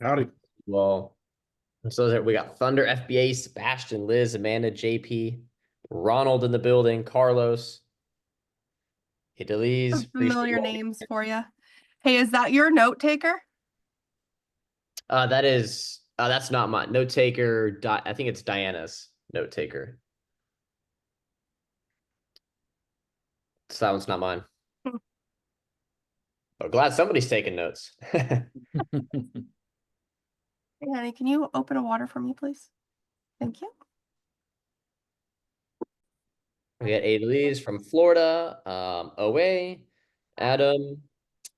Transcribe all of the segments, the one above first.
Howdy. Well, we got Thunder, FBA, Sebastian, Liz, Amanda, JP, Ronald in the building, Carlos, Idaliz. Some Appreciate you familiar all. names for you. Hey, is that your note taker? That's not my note taker. I think it's Diana's note taker. So that one's not mine. But glad somebody's taking notes. Hey, honey, can you open a water for me, please? Thank you. We got Idaliz from Florida, OA, Adam,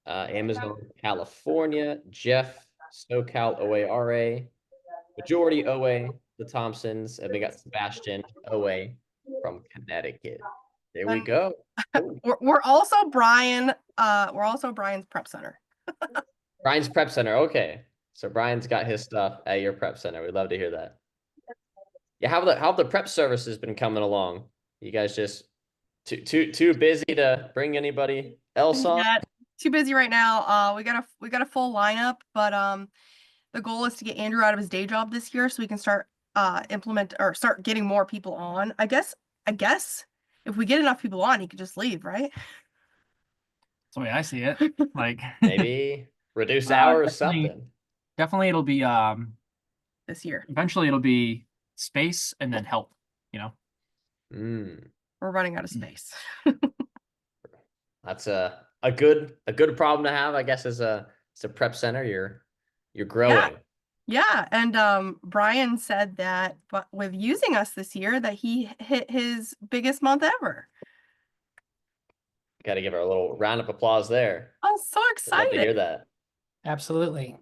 Amazon, California, Jeff, SoCal, OARA. Majority OA, the Thompsons, and we got Sebastian OA from Connecticut. There we And go. Cool. we're also Brian. We're also Brian's prep center. Brian's Prep Center. Okay. So Brian's got his stuff at your prep center. We'd love to hear that. Yeah, how have the prep services been coming along? You guys just too busy to bring anybody else on? Yeah, too busy right now. We got a full lineup, but the goal is to get Andrew out of his day job this year so we can start start getting more people on. I guess if we get enough people on, he could just leave, right? That's the way I see it. Like Maybe reduce hours, definitely, something. definitely it'll be This year. eventually it'll be space and then help, Mm, We're running out of space. that's a good problem to have, I guess, as a prep center. You're growing. Yeah, and Brian said that but with using us this year that he hit his biggest month ever. Got to give her a little round of applause there. I'm so I'd love to hear excited. that. Absolutely.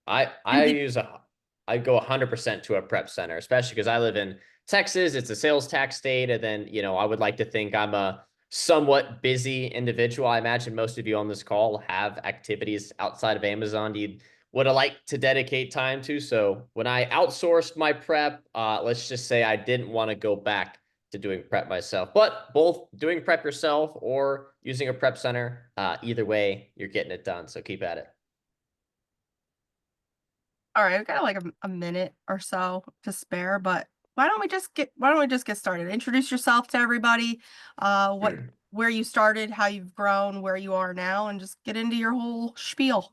I go 100% to a prep center, especially because I live in Texas. It's a sales tax state, and then I would like to think I'm a somewhat busy individual. I imagine most of you on this call have activities outside of Amazon you would have liked to dedicate time to. So when I outsourced my prep, let's just say I didn't want to go back to doing prep myself. But both doing prep yourself or using a prep center, either way, you're getting it done. So keep at it. All right, we've got like a minute or so to spare, but why don't we just get started? Introduce yourself to everybody, where you started, how you've grown, where you are now, and just get into your whole spiel.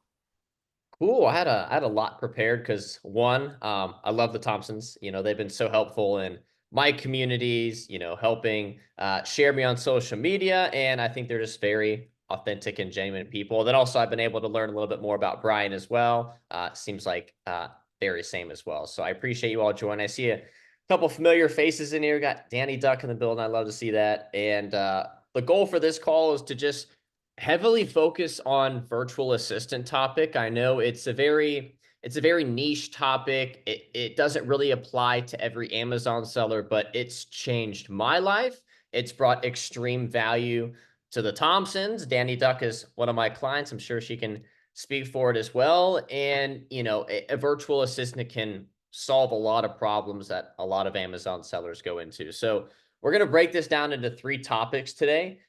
Cool. I had a lot prepared because one, I love the Thompsons. They've been so helpful in my communities, helping share me on social media. And I think they're just very authentic and genuine people. Then also I've been able to learn a little bit more about Brian as well. Seems like very same as well. So I appreciate you all joining. I see a couple familiar faces in here. Got Danny Duck in the building. I love to see that. And the goal for this call is to just heavily focus on virtual assistant topic. I know it's a very niche topic. It doesn't really apply to every Amazon seller, but it's changed my life. It's brought extreme value to the Thompsons. Danny Duck is one of my clients. I'm sure she can speak for it as well. And, a virtual assistant can solve a lot of problems that a lot of Amazon sellers go into. So we're going to break this down into 3 topics today.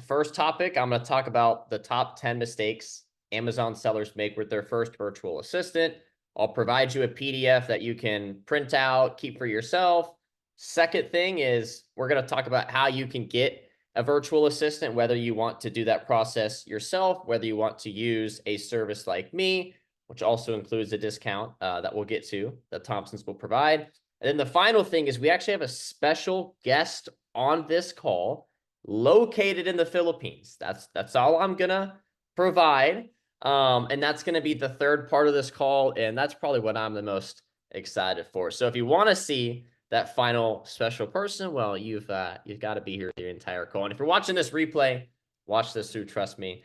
First topic, I'm going to talk about the top 10 mistakes Amazon sellers make with their first virtual assistant. I'll provide you a PDF that you can print out, keep for yourself. Second thing is we're going to talk about how you can get a virtual assistant, whether you want to do that process yourself, whether you want to use a service like me, which also includes a discount that we'll get to, that Thompsons will provide. And then the final thing is we actually have a special guest on this call located in the Philippines. That's all I'm going to provide. And that's going to be the third part of this call. And that's probably what I'm the most excited for. So if you want to see that final special person, well, you've got to be here the entire call. And if you're watching this replay, watch this through, trust me,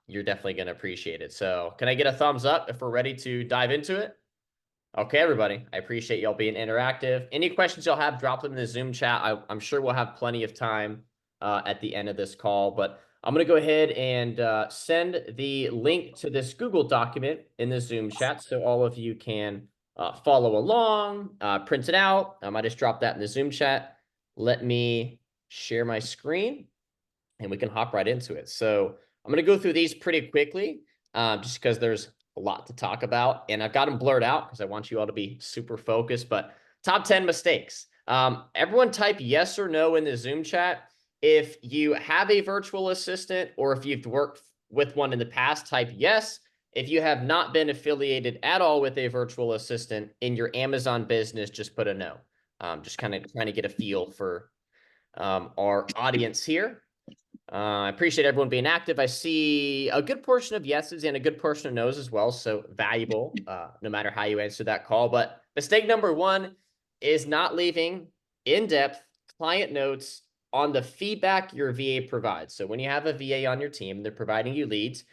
you're definitely going to appreciate it. So can I get a thumbs up if we're ready to dive into it? Okay, everybody, I appreciate y'all being interactive. Any questions y'all have, drop them in the Zoom chat. I'm sure we'll have plenty of time at the end of this call, but I'm going to go ahead and send the link to this Google document in the Zoom chat so all of you can follow along, print it out. I just dropped that in the Zoom chat. Let me share my screen and we can hop right into it. So I'm going to go through these pretty quickly just because there's a lot to talk about, and I've got them blurred out because I want you all to be super focused. But top 10 mistakes. Everyone type yes or no in the Zoom chat. If you have a virtual assistant or if you've worked with one in the past, type yes. If you have not been affiliated at all with a virtual assistant in your Amazon business, just put a no. Just kind of trying to get a feel for our audience here. I appreciate everyone being active. I see a good portion of yeses and a good portion of nos as well. So valuable, no matter how you answer that call. But mistake number one is not leaving in-depth client notes on the feedback your VA provides. So when you have a VA on your team, they're providing you leads,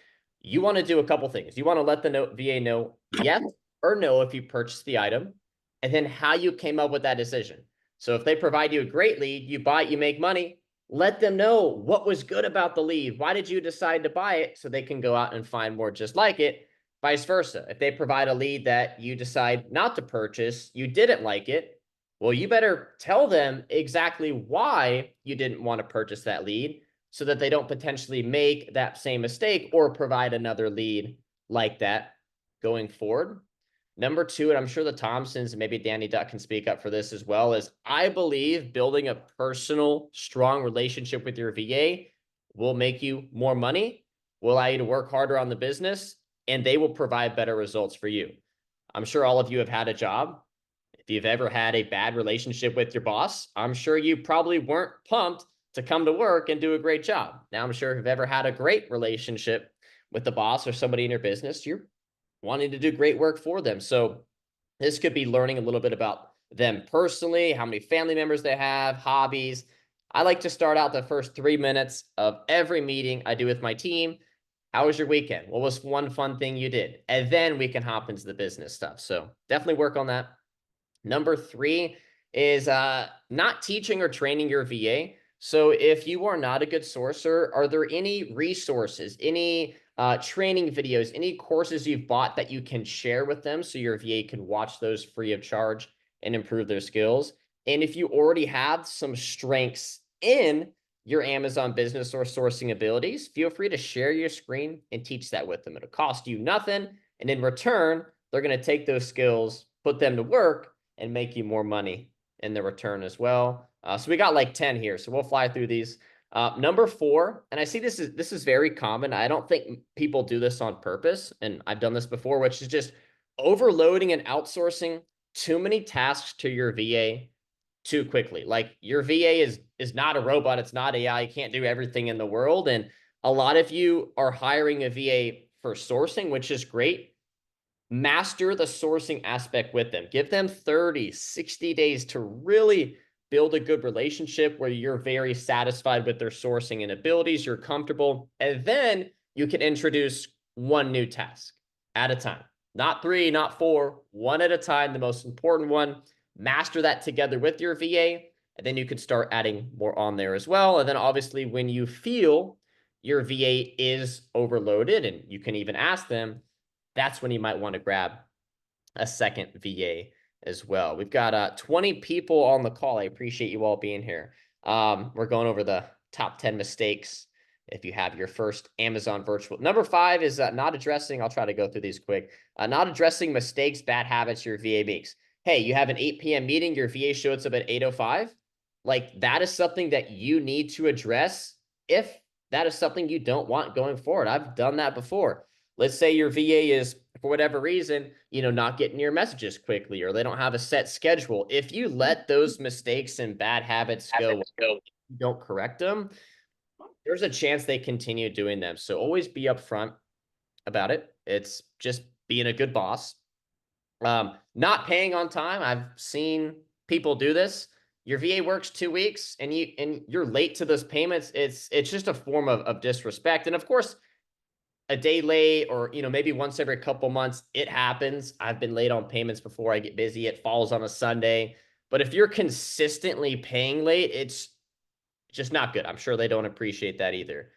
you want to do a couple things. You want to let the VA know yes or no if you purchased the item, and then how you came up with that decision. So if they provide you a great lead, you buy it, you make money, let them know what was good about the lead. Why did you decide to buy it? So they can go out and find more just like it. Vice versa. If they provide a lead that you decide not to purchase, you didn't like it, well, you better tell them exactly why you didn't want to purchase that lead so that they don't potentially make that same mistake or provide another lead like that going forward. Number two, and I'm sure the Thompsons and maybe Danny Duck can speak up for this as well, is I believe building a personal, strong relationship with your VA will make you more money, will allow you to work harder on the business, and they will provide better results for you. I'm sure all of you have had a job. If you've ever had a bad relationship with your boss, I'm sure you probably weren't pumped to come to work and do a great job. Now, I'm sure if you've ever had a great relationship with the boss or somebody in your business, you're wanting to do great work for them. So this could be learning a little bit about them personally, how many family members they have, hobbies. I like to start out the first 3 minutes of every meeting I do with my team. How was your weekend? What was one fun thing you did? And then we can hop into the business stuff. So definitely work on that. Number three is not teaching or training your VA. So if you are not a good sourcer, are there any resources, any training videos, any courses you've bought that you can share with them so your VA can watch those free of charge and improve their skills? And if you already have some strengths in your Amazon business or sourcing abilities, feel free to share your screen and teach that with them. It'll cost you nothing. And in return, they're going to take those skills, put them to work, and make you more money in the return as well. So we got like 10 here, so we'll fly through these. Number four, and I see this is very common. I don't think people do this on purpose, and I've done this before, which is just overloading and outsourcing too many tasks to your VA too quickly. Like your VA is not a robot, it's not AI, you can't do everything in the world. And a lot of you are hiring a VA for sourcing, which is great. Master the sourcing aspect with them. Give them 30, 60 days to really build a good relationship where you're very satisfied with their sourcing and abilities, you're comfortable, and then you can introduce one new task at a time. Not three, not four, one at a time, the most important one. Master that together with your VA, and then you can start adding more on there as well. And then obviously when you feel your VA is overloaded, and you can even ask them, that's when you might want to grab a second VA as well. We've got 20 people on the call. I appreciate you all being here. We're going over the top 10 mistakes if you have your first Amazon virtual. Number 5 is not addressing, I'll try to go through these quick, not addressing mistakes, bad habits your VA makes. Hey, you have an 8 p.m. meeting, your VA shows up at 8:05. Like that is something that you need to address if that is something you don't want going forward. I've done that before. Let's say your VA is, for whatever reason, not getting your messages quickly, or they don't have a set schedule. If you let those mistakes and bad habits go, you don't correct them, there's a chance they continue doing them. So always be upfront about it. It's just being a good boss. Not paying on time. I've seen people do this. Your VA works 2 weeks and you're late to those payments. It's just a form of disrespect. And of course, a day late or, maybe once every couple months, it happens. I've been late on payments before. I get busy. It falls on a Sunday. But if you're consistently paying late, it's just not good. I'm sure they don't appreciate that either.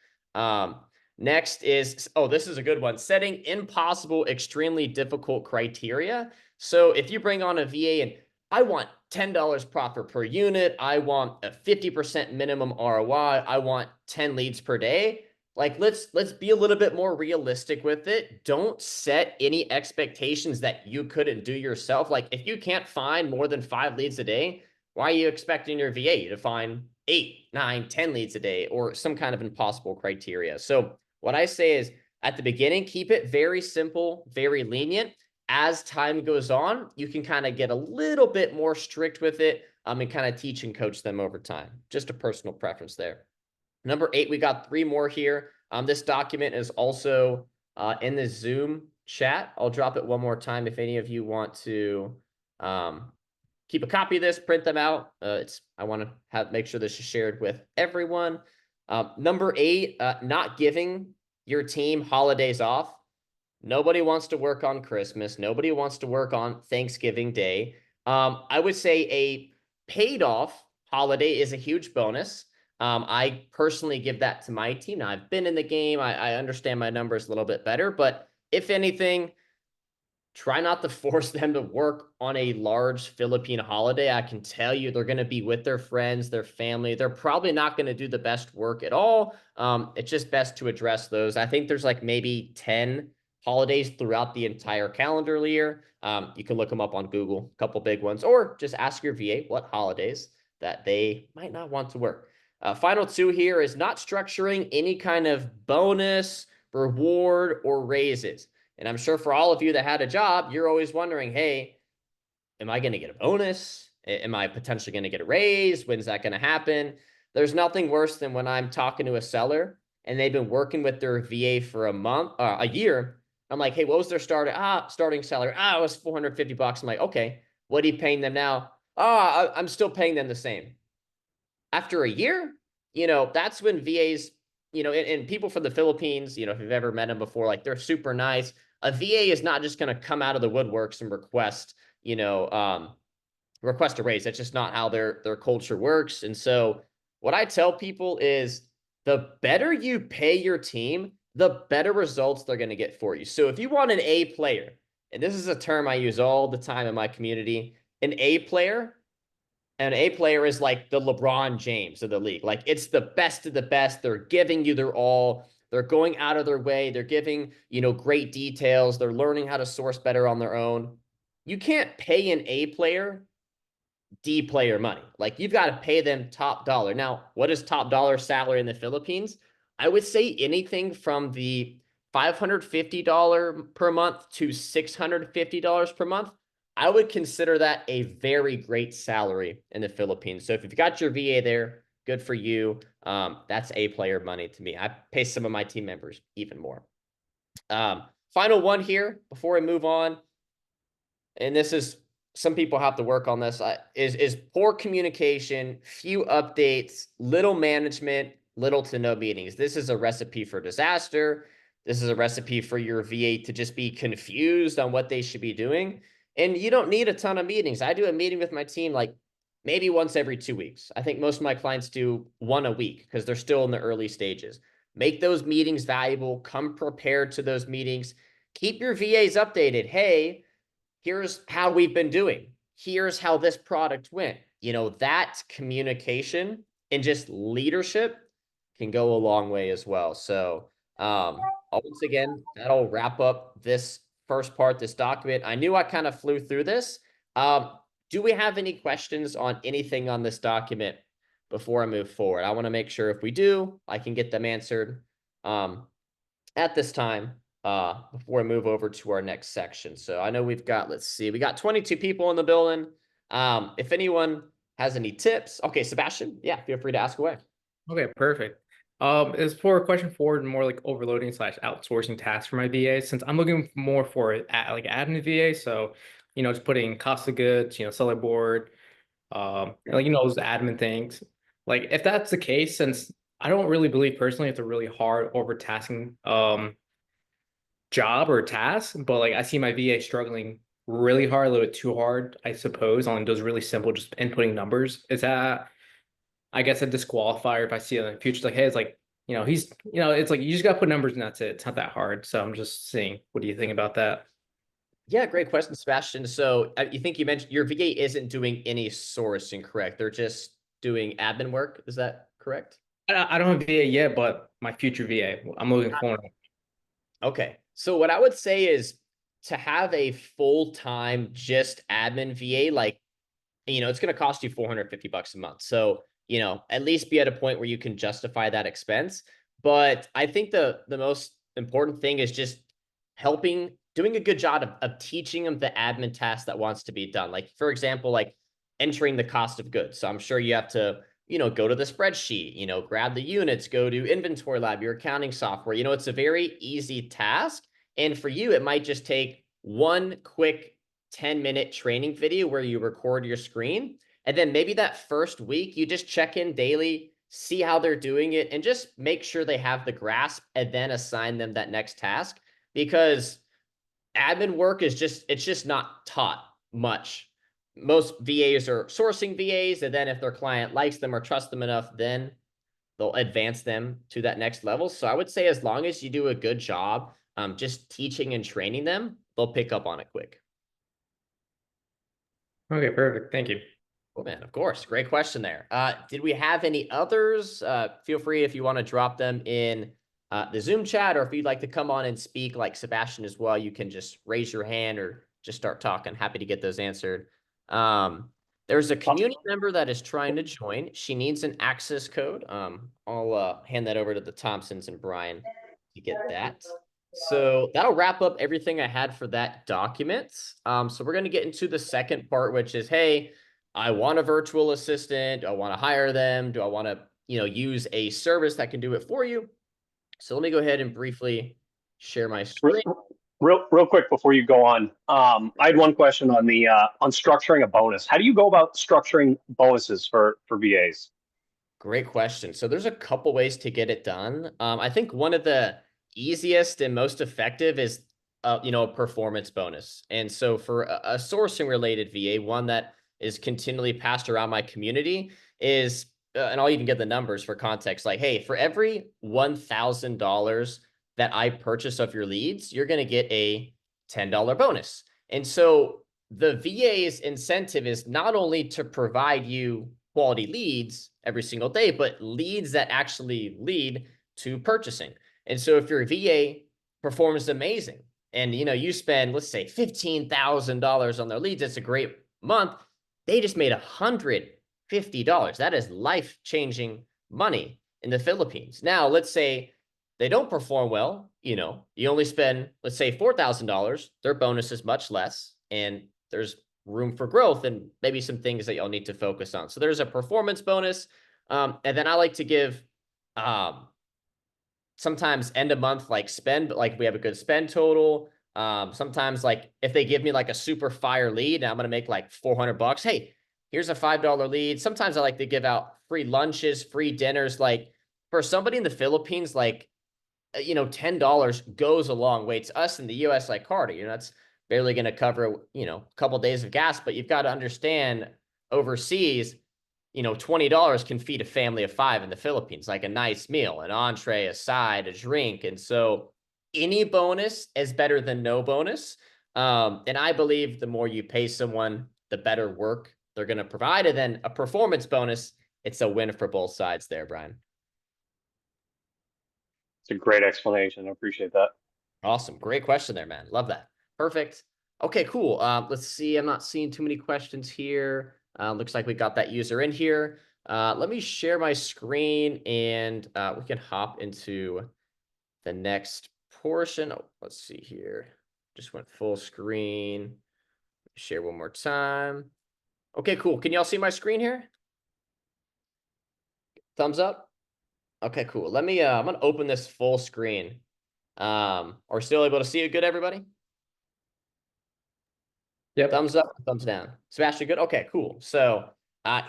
Next is, this is a good one. Setting impossible, extremely difficult criteria. So if you bring on a VA and I want $10 profit per unit, I want a 50% minimum ROI, I want 10 leads per day, like let's be a little bit more realistic with it. Don't set any expectations that you couldn't do yourself. Like if you can't find more than 5 leads a day, why are you expecting your VA to find 8, 9, 10 leads a day or some kind of impossible criteria? So what I say is at the beginning, keep it very simple, very lenient. As time goes on, you can kind of get a little bit more strict with it, and kind of teach and coach them over time. Just a personal preference there. Number 8, we got 3 more here. This document is also in the Zoom chat. I'll drop it one more time if any of you want to keep a copy of this, print them out. I want to make sure this is shared with everyone. Number 8, not giving your team holidays off. Nobody wants to work on Christmas. Nobody wants to work on Thanksgiving Day. I would say a paid off holiday is a huge bonus. I personally give that to my team. Now, I've been in the game. I understand my numbers a little bit better, but if anything, try not to force them to work on a large Philippine holiday. I can tell you they're going to be with their friends, their family. They're probably not going to do the best work at all. It's just best to address those. I think there's like maybe 10 holidays throughout the entire calendar year. You can look them up on Google, a couple big ones, or just ask your VA what holidays that they might not want to work. Final 2 here is not structuring any kind of bonus, reward, or raises. And I'm sure for all of you that had a job, you're always wondering, hey, am I going to get a bonus? Am I potentially going to get a raise? When's that going to happen? There's nothing worse than when I'm talking to a seller and they've been working with their VA for a year. I'm like, hey, what was their starting salary? It was $450. I'm like, okay, what are you paying them now? I'm still paying them the same. After a year, that's when VAs, and people from the Philippines, if you've ever met them before, like they're super nice. A VA is not just going to come out of the woodworks and request a raise. That's just not how their culture works. And so what I tell people is the better you pay your team, the better results they're going to get for you. So if you want an A player, and this is a term I use all the time in my community, an A player is like the LeBron James of the league. Like it's the best of the best. They're giving you their all. They're going out of their way. They're giving, great details. They're learning how to source better on their own. You can't pay an A player D player money. Like you've got to pay them top dollar. Now, what is top dollar salary in the Philippines? I would say anything from the $550 per month to $650 per month. I would consider that a very great salary in the Philippines. So if you've got your VA there, good for you. That's A player money to me. I pay some of my team members even more. Final one here before I move on. And this is, some people have to work on this, is poor communication, few updates, little management, little to no meetings. This is a recipe for disaster. This is a recipe for your VA to just be confused on what they should be doing. And you don't need a ton of meetings. I do a meeting with my team like maybe once every 2 weeks. I think most of my clients do one a week because they're still in the early stages. Make those meetings valuable. Come prepared to those meetings. Keep your VAs updated. Hey, here's how we've been doing. Here's how this product went. That communication and just leadership can go a long way as well. So once again, that'll wrap up this first part, this document. I knew I kind of flew through this. Do we have any questions on anything on this document before I move forward? I want to make sure if we do, I can get them answered at this time before I move over to our next section. So I know we've got, let's see, we got 22 people in the building. If anyone has any tips, okay, Sebastian, yeah, feel free to ask away. Okay, perfect. Is for a question forward more like overloading / outsourcing tasks for my VA, since I'm looking more for like admin VA. So, just putting cost of goods, seller board, like, those admin things. Like if that's the case, since I don't really believe personally it's a really hard overtasking job or task, but like I see my VA struggling really hard, a little bit too hard, I suppose, on those really simple just inputting numbers. Is that, I guess, a disqualifier if I see it in the future? Like, hey, it's like, it's like you just got to put numbers and that's it. It's not that hard. So I'm just seeing, what do you think about that? Yeah, great question, Sebastian. So you mentioned your VA isn't doing any sourcing, correct? They're just doing admin work. Is that correct? I don't have VA yet, but my future VA. I'm looking forward. Okay. So what I would say is to have a full-time just admin VA, like, it's going to cost you $450 a month. So, at least be at a point where you can justify that expense. But I think the most important thing is just doing a good job of teaching them the admin task that wants to be done. Like, for example, like entering the cost of goods. So I'm sure you have to, go to the spreadsheet, grab the units, go to inventory lab, your accounting software. It's a very easy task. And for you, it might just take one quick 10-minute training video where you record your screen. And then maybe that first week, you just check in daily, see how they're doing it, and just make sure they have the grasp and then assign them that next task. Because admin work it's just not taught much. Most VAs are sourcing VAs, and then if their client likes them or trusts them enough, then they'll advance them to that next level. So I would say as long as you do a good job just teaching and training them, they'll pick up on it quick. Okay, perfect. Thank you. Cool, man. Of course. Great question there. Did we have any others? Feel free if you want to drop them in the Zoom chat, or if you'd like to come on and speak like Sebastian as well, you can just raise your hand or just start talking. Happy to get those answered. There's a community member that is trying to join. She needs an access code. I'll hand that over to the Thompsons and Brian to get that. So that'll wrap up everything I had for that document. So we're going to get into the second part, which is, hey, I want a virtual assistant. Do I want to hire them? Do I want to, use a service that can do it for you? So let me go ahead and briefly share my screen. Real quick before you go on, I had one question on the on structuring a bonus. How do you go about structuring bonuses for VAs? Great question. So there's a couple ways to get it done. I think one of the easiest and most effective is a performance bonus. And so for a sourcing related VA, one that is continually passed around my community is, and I'll even get the numbers for context, like, hey, for every $1,000 that I purchase of your leads, you're going to get a $10 bonus. And so the VA's incentive is not only to provide you quality leads every single day, but leads that actually lead to purchasing. And so if your VA performs amazing and, you spend, let's say $15,000 on their leads, it's a great month. They just made $150. That is life-changing money in the Philippines. Now, let's say they don't perform well, you only spend, let's say $4,000, their bonus is much less, and there's room for growth and maybe some things that you'll need to focus on. So there's a performance bonus. And then I like to give sometimes end of month, like spend, but like we have a good spend total. Sometimes like if they give me like a super fire lead and I'm going to make like $400, hey, here's a $5 lead. Sometimes I like to give out free lunches, free dinners. Like for somebody in the Philippines, like, $10 goes a long way. It's us in the US, like Carter, that's barely going to cover, a couple of days of gas, but you've got to understand overseas, $20 can feed a family of 5 in the Philippines, like a nice meal, an entree, a side, a drink. And so any bonus is better than no bonus. And I believe the more you pay someone, the better work they're going to provide. And then a performance bonus, it's a win for both sides there, Brian. It's a great explanation. I appreciate that. Awesome. Great question there, man. Love that. Perfect. Okay, cool. Let's see. I'm not seeing too many questions here. Looks like we got that user in here. Let me share my screen and we can hop into the next portion. Oh, let's see here. Just went full screen. Share one more time. Okay, cool. Can y'all see my screen here? Thumbs up. Okay, cool. Let me, I'm going to open this full screen. Are we still able to see it good, everybody? Yep. Thumbs up, thumbs down. Sebastian, good? Okay, cool. So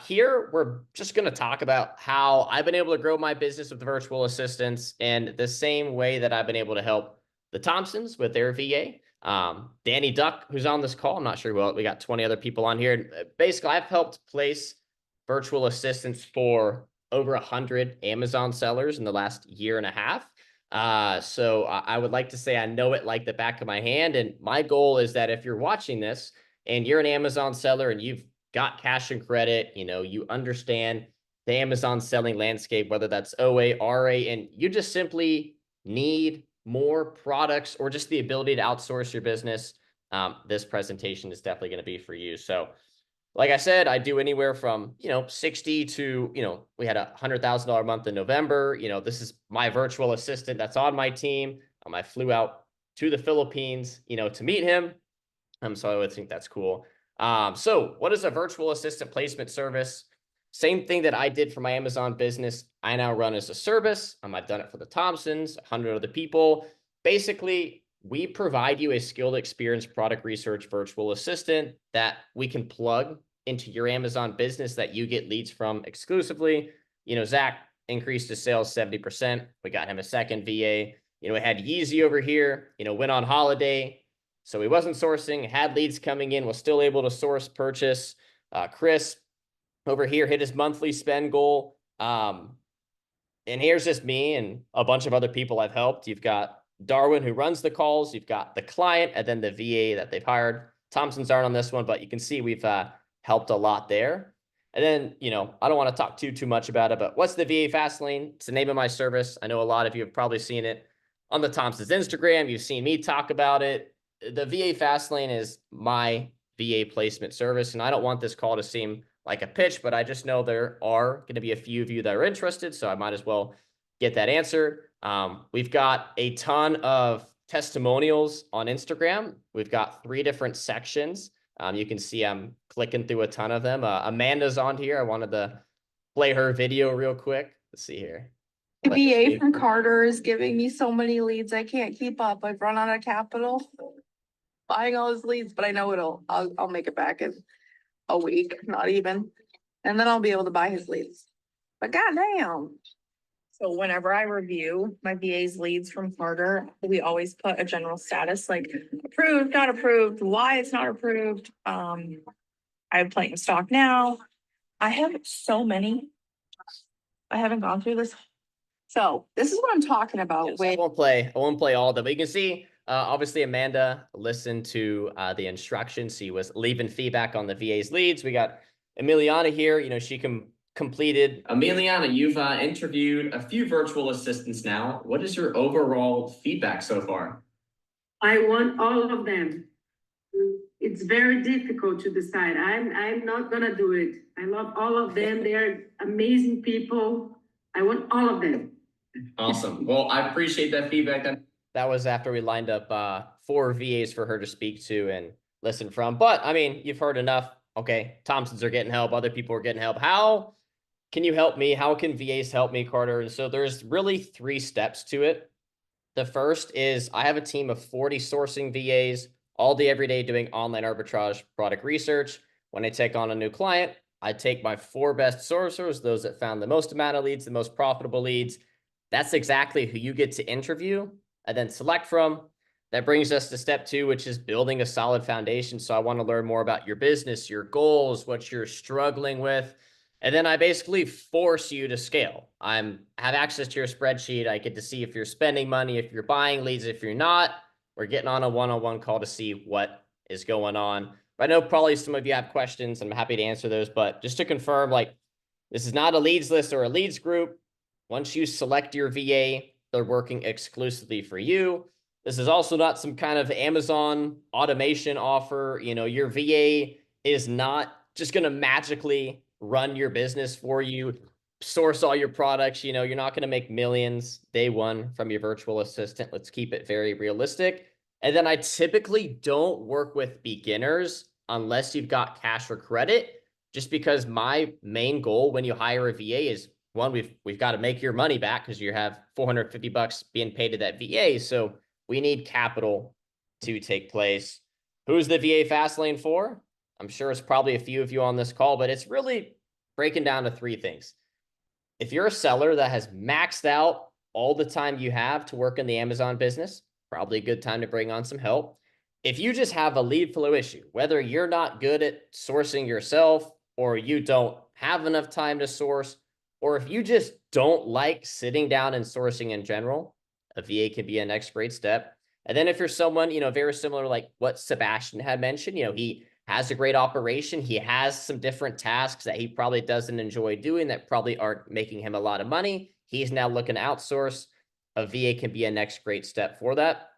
here we're just going to talk about how I've been able to grow my business with virtual assistants and the same way that I've been able to help the Thompsons with their VA. Danny Duck, who's on this call, I'm not sure, we got 20 other people on here. Basically, I've helped place virtual assistants for over 100 Amazon sellers in the last year and a half. So I would like to say I know it like the back of my hand. And my goal is that if you're watching this and you're an Amazon seller and you've got cash and credit, you understand the Amazon selling landscape, whether that's OA, RA, and you just simply need more products or just the ability to outsource your business, this presentation is definitely going to be for you. So like I said, I do anywhere from, 60 to, we had $100,000 month in November. This is my virtual assistant that's on my team. I flew out to the Philippines, to meet him. So I would think that's cool. So what is a virtual assistant placement service? Same thing that I did for my Amazon business, I now run as a service. I've done it for the Thompsons, 100 other people. Basically, we provide you a skilled, experienced product research virtual assistant that we can plug into your Amazon business that you get leads from exclusively. Zach increased his sales 70%. We got him a second VA. We had Yeezy over here, went on holiday. So he wasn't sourcing, had leads coming in, was still able to source, purchase. Chris over here hit his monthly spend goal. And here's just me and a bunch of other people I've helped. You've got Darwin, who runs the calls. You've got the client and then the VA that they've hired. Thompsons aren't on this one, but you can see we've helped a lot there. And then, I don't want to talk too much about it, but what's the VA Fastlane? It's the name of my service. I know a lot of you have probably seen it on the Thompsons Instagram. You've seen me talk about it. The VA Fastlane is my VA placement service. And I don't want this call to seem like a pitch, but I just know there are going to be a few of you that are interested. So I might as well get that answered. We've got a ton of testimonials on Instagram. We've got 3 different sections. You can see I'm clicking through a ton of them. Amanda's on here. I wanted to play her video real quick. Let's see here. The VA from Carter is giving me so many leads. I can't keep up. I've run out of capital buying all his leads, but I know I'll make it back in a week, not even. And then I'll be able to buy his leads. But goddamn. So whenever I review my VA's leads from Carter, we always put a general status like approved, not approved, why it's not approved. I have plenty in stock now. I have so many. I haven't gone through this. So this is what I'm talking about. Yes, I won't play all of them, but you can see, obviously Amanda listened to the instructions. She was leaving feedback on the VA's leads. We got Emiliana here, she completed. Emiliana, you've interviewed a few virtual assistants now. What is your overall feedback so far? I want all of them. It's very difficult to decide. I'm not gonna do it. I love all of them. They're amazing people. I want all of them. Awesome. Well, I appreciate that feedback. That was after we lined up 4 VAs for her to speak to and listen from. But I mean, you've heard enough. Okay, Thompsons are getting help. Other people are getting help. How can you help me? How can VAs help me, Carter? And so there's really 3 steps to it. The first is I have a team of 40 sourcing VAs all day, every day doing online arbitrage product research. When I take on a new client, I take my 4 best sourcers, those that found the most amount of leads, the most profitable leads. That's exactly who you get to interview and then select from. That brings us to step 2, which is building a solid foundation. So I want to learn more about your business, your goals, what you're struggling with. And then I basically force you to scale. I have access to your spreadsheet. I get to see if you're spending money, if you're buying leads, if you're not. We're getting on a one-on-one call to see what is going on. I know probably some of you have questions. I'm happy to answer those, but just to confirm, this is not a leads list or a leads group. Once you select your VA, they're working exclusively for you. This is also not some kind of Amazon automation offer. Your VA is not just going to magically run your business for you, source all your products. You're not going to make millions day one from your virtual assistant. Let's keep it very realistic. And then I typically don't work with beginners unless you've got cash or credit, just because my main goal when you hire a VA is, one, we've got to make your money back because you have $450 being paid to that VA. So we need capital to take place. Who's the VA Fastlane for? I'm sure it's probably a few of you on this call, but it's really breaking down to 3 things. If you're a seller that has maxed out all the time you have to work in the Amazon business, probably a good time to bring on some help. If you just have a lead flow issue, whether you're not good at sourcing yourself or you don't have enough time to source, or if you just don't like sitting down and sourcing in general, a VA can be a next great step. And then if you're someone, very similar like what Sebastian had mentioned, he has a great operation. He has some different tasks that he probably doesn't enjoy doing that probably aren't making him a lot of money. He's now looking to outsource. A VA can be a next great step for that.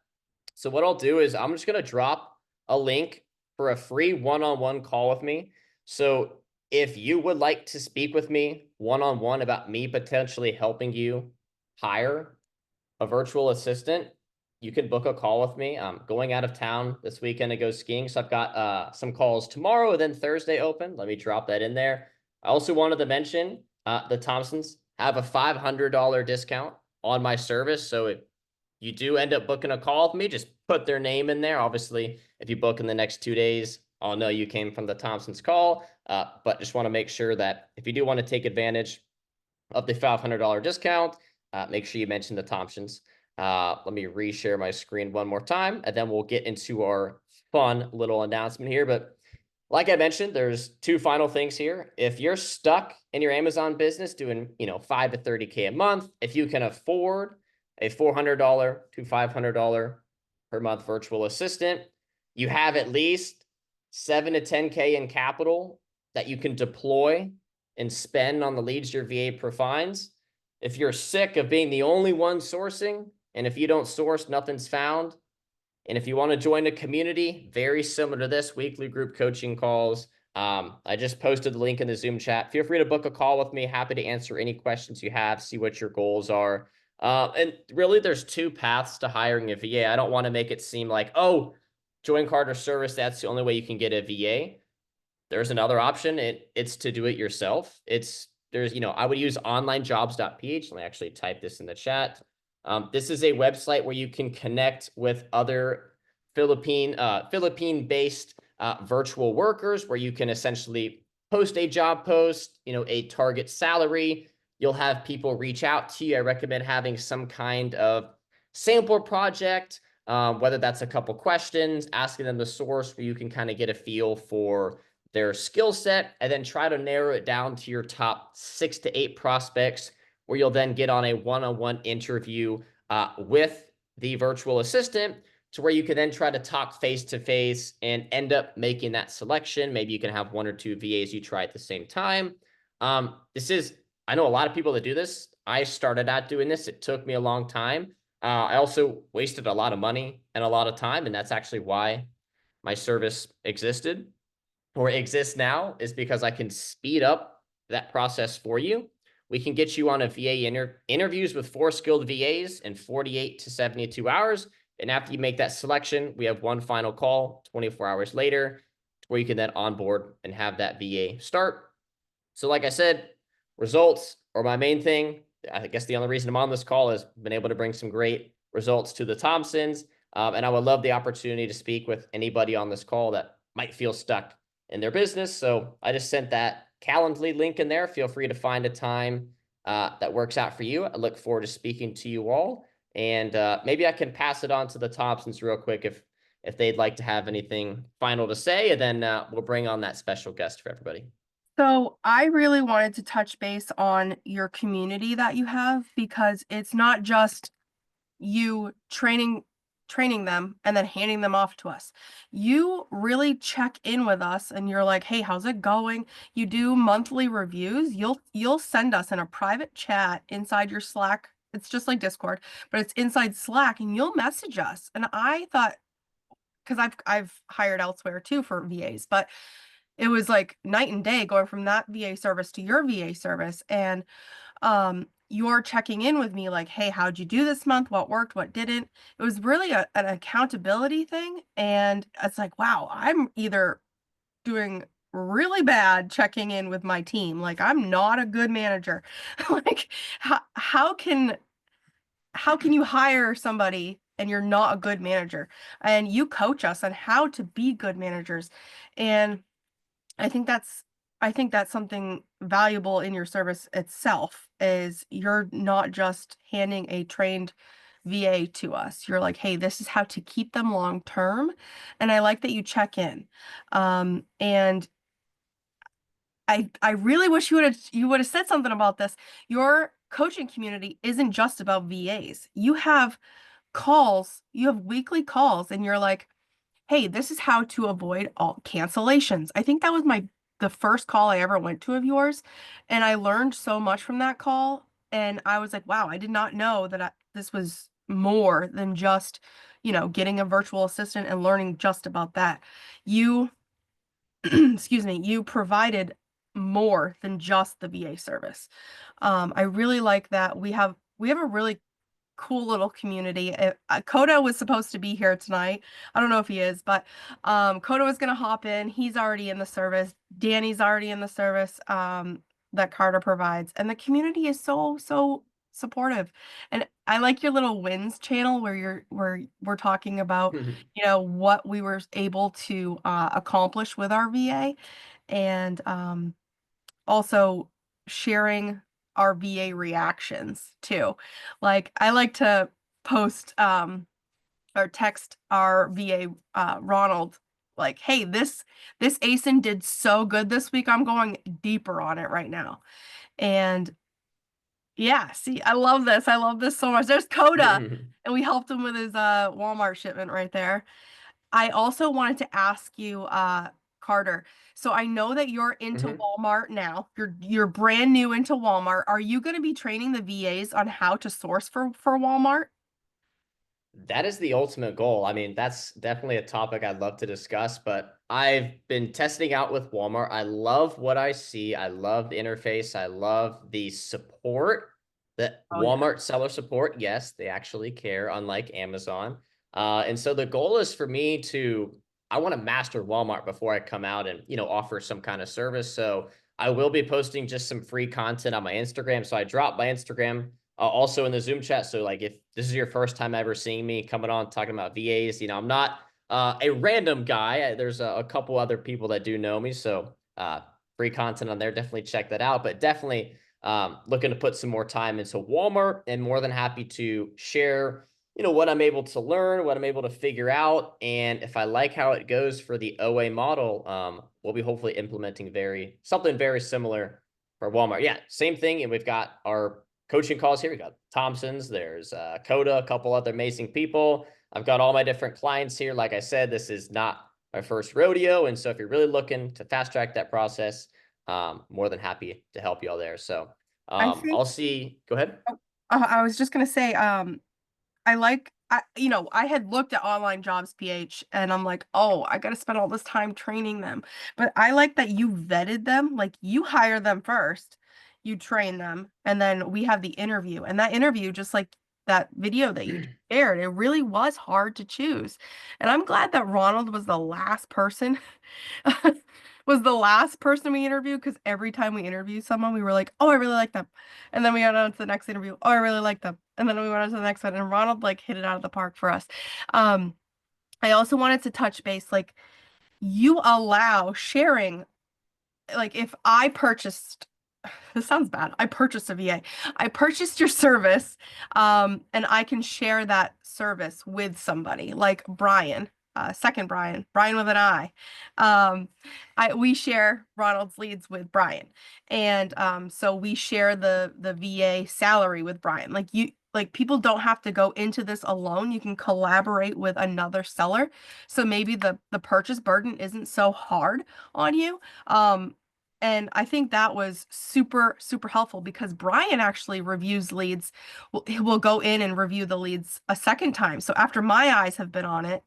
So what I'll do is I'm just going to drop a link for a free one-on-one call with me. So if you would like to speak with me one-on-one about me potentially helping you hire a virtual assistant, you can book a call with me. I'm going out of town this weekend to go skiing. So I've got some calls tomorrow and then Thursday open. Let me drop that in there. I also wanted to mention the Thompsons have a $500 discount on my service. So if you do end up booking a call with me, just put their name in there. Obviously, if you book in the next 2 days, I'll know you came from the Thompsons call. But just want to make sure that if you do want to take advantage of the $500 discount, make sure you mention the Thompsons. Let me reshare my screen one more time, and then we'll get into our fun little announcement here. But like I mentioned, there's 2 final things here. If you're stuck in your Amazon business doing, 5 to 30K a month, if you can afford a $400 to $500 per month virtual assistant, you have at least 7 to 10K in capital that you can deploy and spend on the leads your VA provides. If you're sick of being the only one sourcing, and if you don't source, nothing's found. And if you want to join a community, very similar to this, weekly group coaching calls. I just posted the link in the Zoom chat. Feel free to book a call with me. Happy to answer any questions you have, see what your goals are. And really, there's 2 paths to hiring a VA. I don't want to make it seem like, oh, join Carter Service, that's the only way you can get a VA. There's another option. It's to do it yourself. I would use onlinejobs.ph. Let me actually type this in the chat. This is a website where you can connect with other Philippine-based virtual workers, where you can essentially post a job post, a target salary. You'll have people reach out to you. I recommend having some kind of sample project, whether that's a couple questions, asking them the source, where you can kind of get a feel for their skill set, and then try to narrow it down to your top 6 to 8 prospects, where you'll then get on a one-on-one interview with the virtual assistant, to where you can then try to talk face-to-face and end up making that selection. Maybe you can have 1 or 2 VAs you try at the same time. I know a lot of people that do this. I started out doing this. It took me a long time. I also wasted a lot of money and a lot of time, and that's actually why my service existed or exists now, is because I can speed up that process for you. We can get you on a VA interviews with 4 skilled VAs in 48 to 72 hours. And after you make that selection, we have 1 final call 24 hours later, where you can then onboard and have that VA start. So like I said, results are my main thing. I guess the only reason I'm on this call is been able to bring some great results to the Thompsons. And I would love the opportunity to speak with anybody on this call that might feel stuck in their business. So I just sent that Calendly link in there. Feel free to find a time that works out for you. I look forward to speaking to you all. And maybe I can pass it on to the Thompsons real quick if they'd like to have anything final to say, and then we'll bring on that special guest for everybody. So I really wanted to touch base on your community that you have, because it's not just you training them and then handing them off to us. You really check in with us, and you're like, hey, how's it going? You do monthly reviews. You'll send us in a private chat inside your Slack. It's just like Discord, but it's inside Slack, and you'll message us. And I thought, because I've hired elsewhere too for VAs, but it was like night and day going from that VA service to your VA service. And you're checking in with me like, hey, how'd you do this month? What worked? What didn't? It was really an accountability thing. And it's like, wow, I'm either doing really bad checking in with my team. Like, I'm not a good manager. Like, how can you hire somebody and you're not a good manager? And you coach us on how to be good managers. And I think that's something valuable in your service itself, is you're not just handing a trained VA to us. You're like, hey, this is how to keep them long term. And I like that you check in. And I really wish you would have said something about this. Your coaching community isn't just about VAs. You have calls, you have weekly calls, and you're like, hey, this is how to avoid all cancellations. I think that was the first call I ever went to of yours, and I learned so much from that call. And I was like, wow, I did not know that this was more than just, getting a virtual assistant and learning just about that. You, excuse me, you provided more than just the VA service. I really like that we have a really cool little community. Koda was supposed to be here tonight. I don't know if he is, but Koda was gonna hop in. He's already in the service. Danny's already in the service that Carter provides, and the community is so supportive. And I like your little wins channel where we're talking about what we were able to accomplish with our VA, and also sharing our VA reactions too. Like I like to post or text our VA Ronald like, hey, this ASIN did so good this week. I'm going deeper on it right now. And yeah, see, I love this. I love this so much. There's Coda, and we helped him with his Walmart shipment right there. I also wanted to ask you, Carter. So I know that you're into Walmart now. You're brand new into Walmart. Are you going to be training the VAs on how to source for Walmart? That is the ultimate goal. I mean, that's definitely a topic I'd love to discuss, but I've been testing out with Walmart. I love what I see. I love the interface. I love the support that Walmart seller support. Yes, they actually care, unlike Amazon. And so the goal is for me I want to master Walmart before I come out and, offer some kind of service. So I will be posting just some free content on my Instagram. So I dropped my Instagram also in the Zoom chat. So like, if this is your first time ever seeing me coming on talking about VAs, I'm not a random guy. There's a couple other people that do know me. So free content on there. Definitely check that out. But definitely looking to put some more time into Walmart, and more than happy to share, what I'm able to learn, what I'm able to figure out. And if I like how it goes for the OA model, we'll be hopefully implementing something very similar for Walmart. Yeah, same thing. And we've got our coaching calls here. We got Thompson's, there's Coda, a couple other amazing people. I've got all my different clients here. Like I said, this is not my first rodeo. And so if you're really looking to fast track that process, more than happy to help you all there. So I'll see. Go ahead. I was just gonna say, I had looked at Online Jobs PH and I'm like, oh, I got to spend all this time training them. But I like that you vetted them. Like you hire them first, you train them, and then we have the interview. And that interview, just like that video that you shared, it really was hard to choose. And I'm glad that Ronald was the last person we interviewed, because every time we interview someone, we were like, oh, I really like them. And then we went on to the next interview. Oh, I really like them. And then we went on to the next one, and Ronald like hit it out of the park for us. I also wanted to touch base, like you allow sharing, like if I purchased, this sounds bad. I purchased a VA. I purchased your service, and I can share that service with somebody like Brian, second Brian with an I. We share Ronald's leads with Brian, and so we share the VA salary with Brian. Like people don't have to go into this alone. You can collaborate with another seller, so maybe the purchase burden isn't so hard on you. And I think that was super helpful, because Brian actually reviews leads. He will go in and review the leads a second time. So after my eyes have been on it,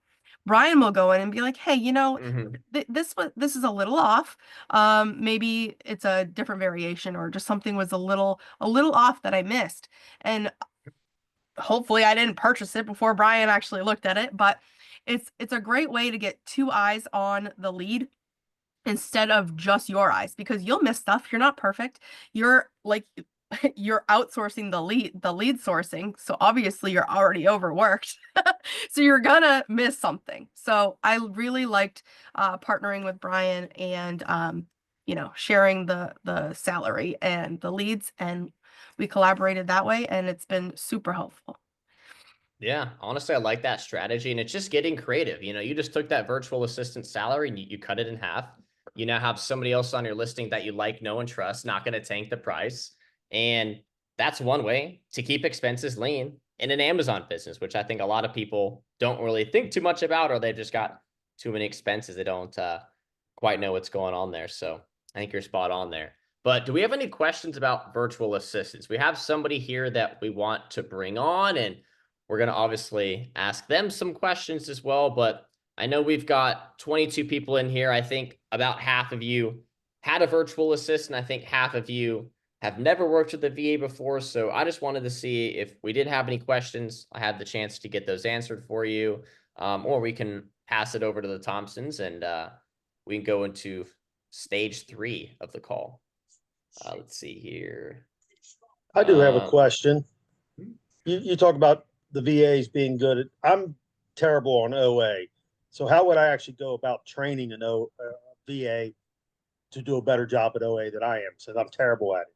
Brian will go in and be like, hey, this is a little off. Maybe it's a different variation, or just something was a little off that I missed. And hopefully I didn't purchase it before Brian actually looked at it, but it's a great way to get two eyes on the lead instead of just your eyes, because you'll miss stuff. You're not perfect. You're outsourcing the lead sourcing. So obviously you're already overworked. So you're gonna miss something. So I really liked partnering with Brian and sharing the salary and the leads, and we collaborated that way, and it's been super helpful. Yeah, honestly, I like that strategy, and it's just getting creative. You just took that virtual assistant salary and you cut it in half. You now have somebody else on your listing that you like, know, and trust, not going to tank the price. And that's one way to keep expenses lean in an Amazon business, which I think a lot of people don't really think too much about, or they've just got too many expenses. They don't quite know what's going on there. So I think you're spot on there. But do we have any questions about virtual assistants? We have somebody here that we want to bring on, and we're going to obviously ask them some questions as well. But I know we've got 22 people in here. I think about half of you had a virtual assistant. I think half of you have never worked with the VA before. So I just wanted to see if we did have any questions. I had the chance to get those answered for you, or we can pass it over to the Thompsons and we can go into stage 3 of the call. Let's see here. I do have a question. You talk about the VAs being good at, I'm terrible on OA. So how would I actually go about training an VA to do a better job at OA than I am, since I'm terrible at it?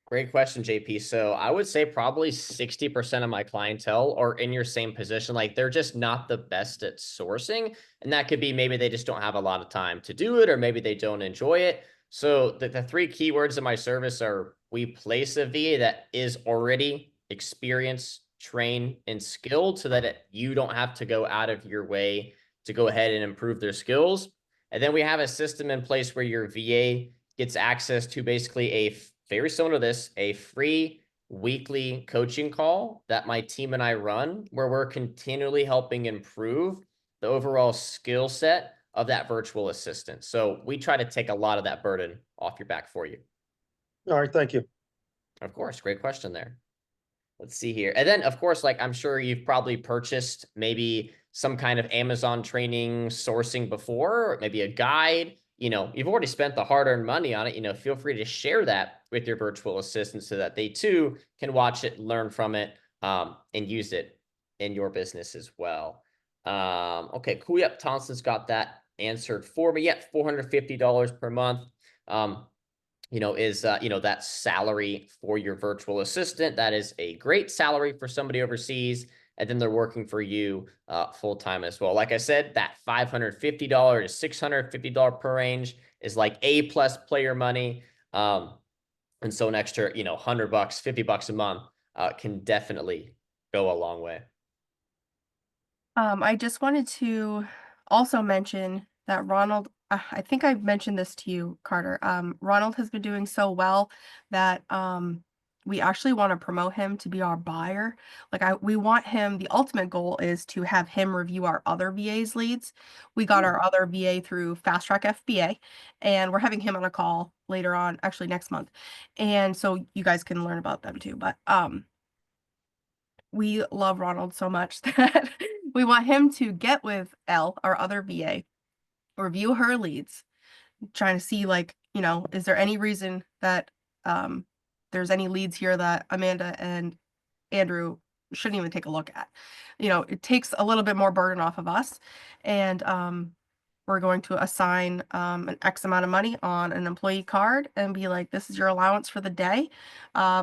Great question, JP. So I would say probably 60% of my clientele are in your same position. Like they're just not the best at sourcing. And that could be maybe they just don't have a lot of time to do it, or maybe they don't enjoy it. So the 3 keywords in my service are: we place a VA that is already experienced, trained, and skilled, so that you don't have to go out of your way to go ahead and improve their skills. And then we have a system in place where your VA gets access to basically very similar to this, a free weekly coaching call that my team and I run, where we're continually helping improve the overall skill set of that virtual assistant. So we try to take a lot of that burden off your back for you. All right, thank you. Of course, great question there. Let's see here. And then, of course, like I'm sure you've probably purchased maybe some kind of Amazon training sourcing before, or maybe a guide. You know, you've already spent the hard-earned money on it. You know, feel free to share that with your virtual assistant so that they too can watch it, learn from it, and use it in your business as well. Okay, cool. Yep, Thompson's got that answered for me. Yep, $450 per month. You know, is, you know, that salary for your virtual assistant. That is a great salary for somebody overseas. And then they're working for you full-time as well. Like I said, that $550 to $650 per range is like A+ player money. And so an extra, you know, $100, $50 a month can definitely go a long way. I just wanted to also mention that Ronald, I think I mentioned this to you, Carter. Ronald has been doing so well that we actually want to promote him to be our buyer. Like we want him, the ultimate goal is to have him review our other VA's leads. We got our other VA through Fast Track FBA, and we're having him on a call later on, actually next month. And so you guys can learn about them too. But we love Ronald so much that we want him to get with Elle, our other VA, review her leads, trying to see, like, you know, is there any reason that there's any leads here that Amanda and Andrew shouldn't even take a look at. You know, it takes a little bit more burden off of us, and we're going to assign an X amount of money on an employee card and be like, this is your allowance for the day.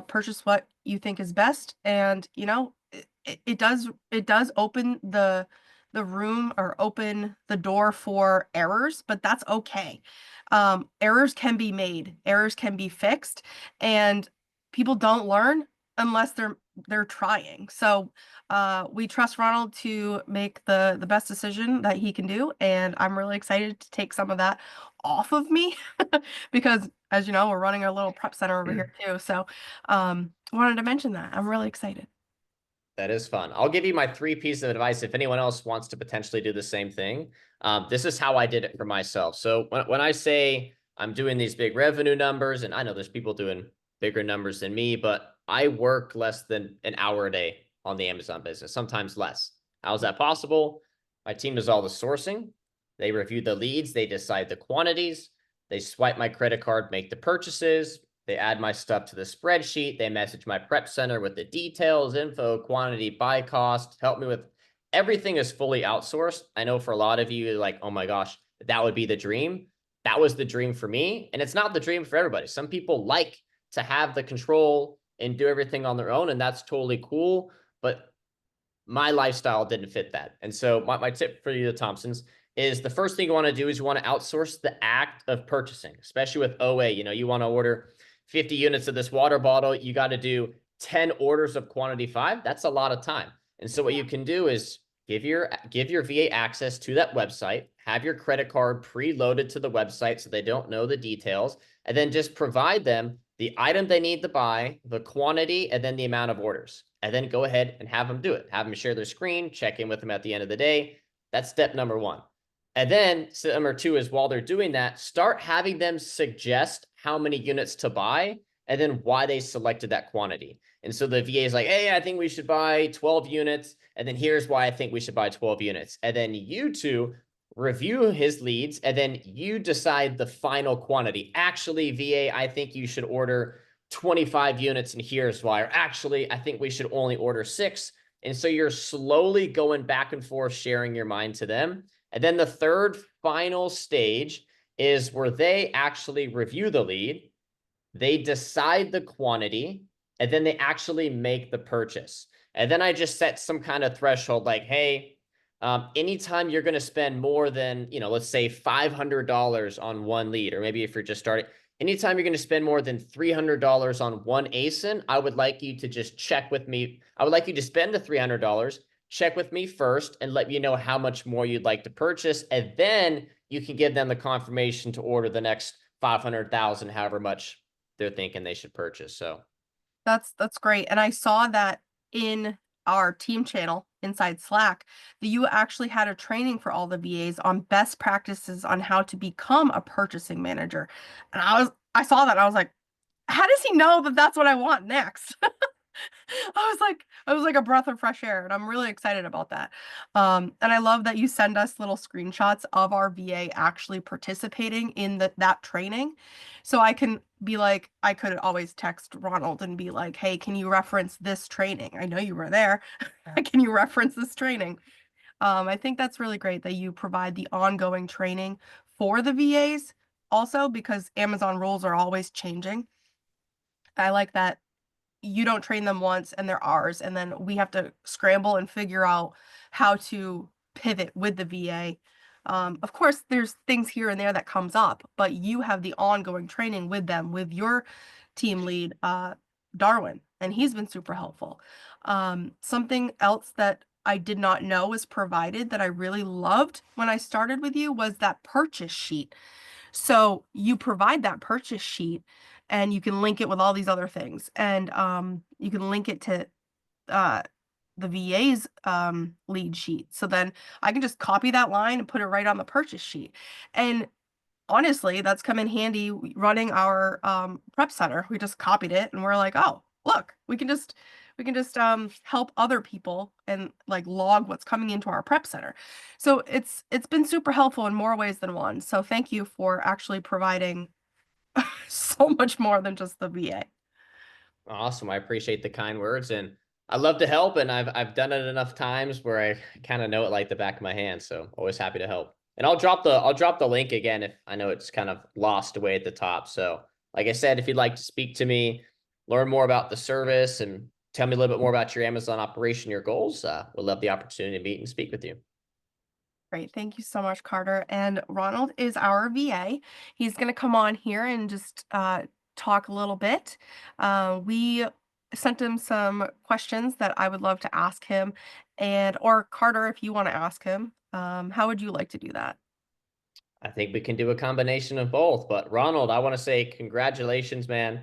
Purchase what you think is best. And, you know, it does open the room, or open the door for errors, but that's okay. Errors can be made, errors can be fixed, and people don't learn unless they're trying. So we trust Ronald to make the best decision that he can do, and I'm really excited to take some of that off of me because, as you know, we're running a little prep center over here too. So wanted to mention that. I'm really excited. That is fun. I'll give you my 3 pieces of advice if anyone else wants to potentially do the same thing. This is how I did it for myself. So when I say I'm doing these big revenue numbers, and I know there's people doing bigger numbers than me, but I work less than an hour a day on the Amazon business, sometimes less. How is that possible? My team does all the sourcing. They review the leads. They decide the quantities. They swipe my credit card, make the purchases. They add my stuff to the spreadsheet. They message my prep center with the details, info, quantity, buy cost, help me with everything is fully outsourced. I know for a lot of you, you're like, oh my gosh, that would be the dream. That was the dream for me. And it's not the dream for everybody. Some people like to have the control and do everything on their own, and that's totally cool. But my lifestyle didn't fit that. And so my tip for you, the Thompsons, is the first thing you want to do is you want to outsource the act of purchasing, especially with OA. You know, you want to order 50 units of this water bottle. You got to do 10 orders of quantity 5. That's a lot of time. And so what you can do is give your VA access to that website, have your credit card preloaded to the website so they don't know the details, and then just provide them the item they need to buy, the quantity, and then the amount of orders. And then go ahead and have them do it. Have them share their screen, check in with them at the end of the day. That's step number one. And then step number two is while they're doing that, start having them suggest how many units to buy and then why they selected that quantity. And so the VA is like, hey, I think we should buy 12 units. And then here's why I think we should buy 12 units. And then you two review his leads, and then you decide the final quantity. Actually, VA, I think you should order 25 units, and here's why. Or actually, I think we should only order 6. And so you're slowly going back and forth, sharing your mind to them. And then the third final stage is where they actually review the lead, they decide the quantity, and then they actually make the purchase. And then I just set some kind of threshold like, hey, anytime you're going to spend more than, let's say $500 on one lead, or maybe if you're just starting, anytime you're going to spend more than $300 on one ASIN, I would like you to just check with me. I would like you to spend the $300, check with me first, and let me know how much more you'd like to purchase. And then you can give them the confirmation to order the next 500,000, however much they're thinking they should purchase. So That's great. And I saw that in our team channel inside Slack that you actually had a training for all the VAs on best practices on how to become a purchasing manager. And I saw that and I was like, how does he know that that's what I want next? I was like a breath of fresh air, and I'm really excited about that. And I love that you send us little screenshots of our VA actually participating in that training. So I can be like, I could always text Ronald and be like, hey, can you reference this training? I know you were there. Can you reference this training? I think that's really great that you provide the ongoing training for the VAs also, because Amazon rules are always changing. I like that you don't train them once and they're ours, and then we have to scramble and figure out how to pivot with the VA. Of course, there's things here and there that comes up, but you have the ongoing training with them, with your team lead, Darwin, and he's been super helpful. Something else that I did not know was provided that I really loved when I started with you was that purchase sheet. So you provide that purchase sheet and you can link it with all these other things. And you can link it to the VA's lead sheet. So then I can just copy that line and put it right on the purchase sheet. And honestly, that's come in handy running our prep center. We just copied it and we're like, oh, look, we can just help other people and like log what's coming into our prep center. So it's been super helpful in more ways than one. So thank you for actually providing so much more than just the VA. awesome. I appreciate the kind words, and I love to help, and I've done it enough times where I kind of know it like the back of my hand. So always happy to help. And I'll drop the link again if I know it's kind of lost away at the top. So like I said, if you'd like to speak to me, learn more about the service, and tell me a little bit more about your Amazon operation, your goals, we'll love the opportunity to meet and speak with you. Great. Thank you so much, Carter. And Ronald is our VA. He's going to come on here and just talk a little bit. We sent him some questions that I would love to ask him. Or Carter, if you want to ask him, how would you like to do that? I think we can do a combination of both. But Ronald, I want to say congratulations, man.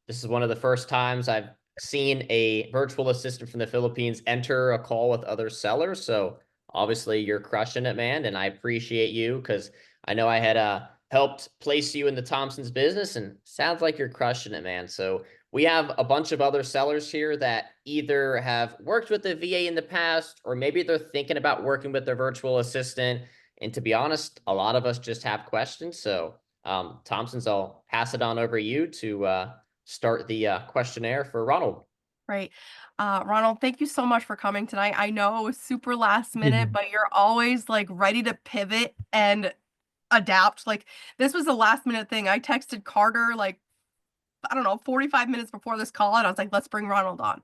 This is one of the first times I've seen a virtual assistant from the Philippines enter a call with other sellers. So obviously you're crushing it, man. And I appreciate you because I know I had helped place you in the Thompson's business, and sounds like you're crushing it, man. So we have a bunch of other sellers here that either have worked with the VA in the past, or maybe they're thinking about working with their virtual assistant. And to be honest, a lot of us just have questions. So Thompson's, I'll pass it on over you to start the questionnaire for Ronald. Right. Ronald, thank you so much for coming tonight. I know it was super last minute, but you're always like ready to pivot and adapt. Like this was a last minute thing. I texted Carter like I don't know, 45 minutes before this call, and I was like, let's bring Ronald on.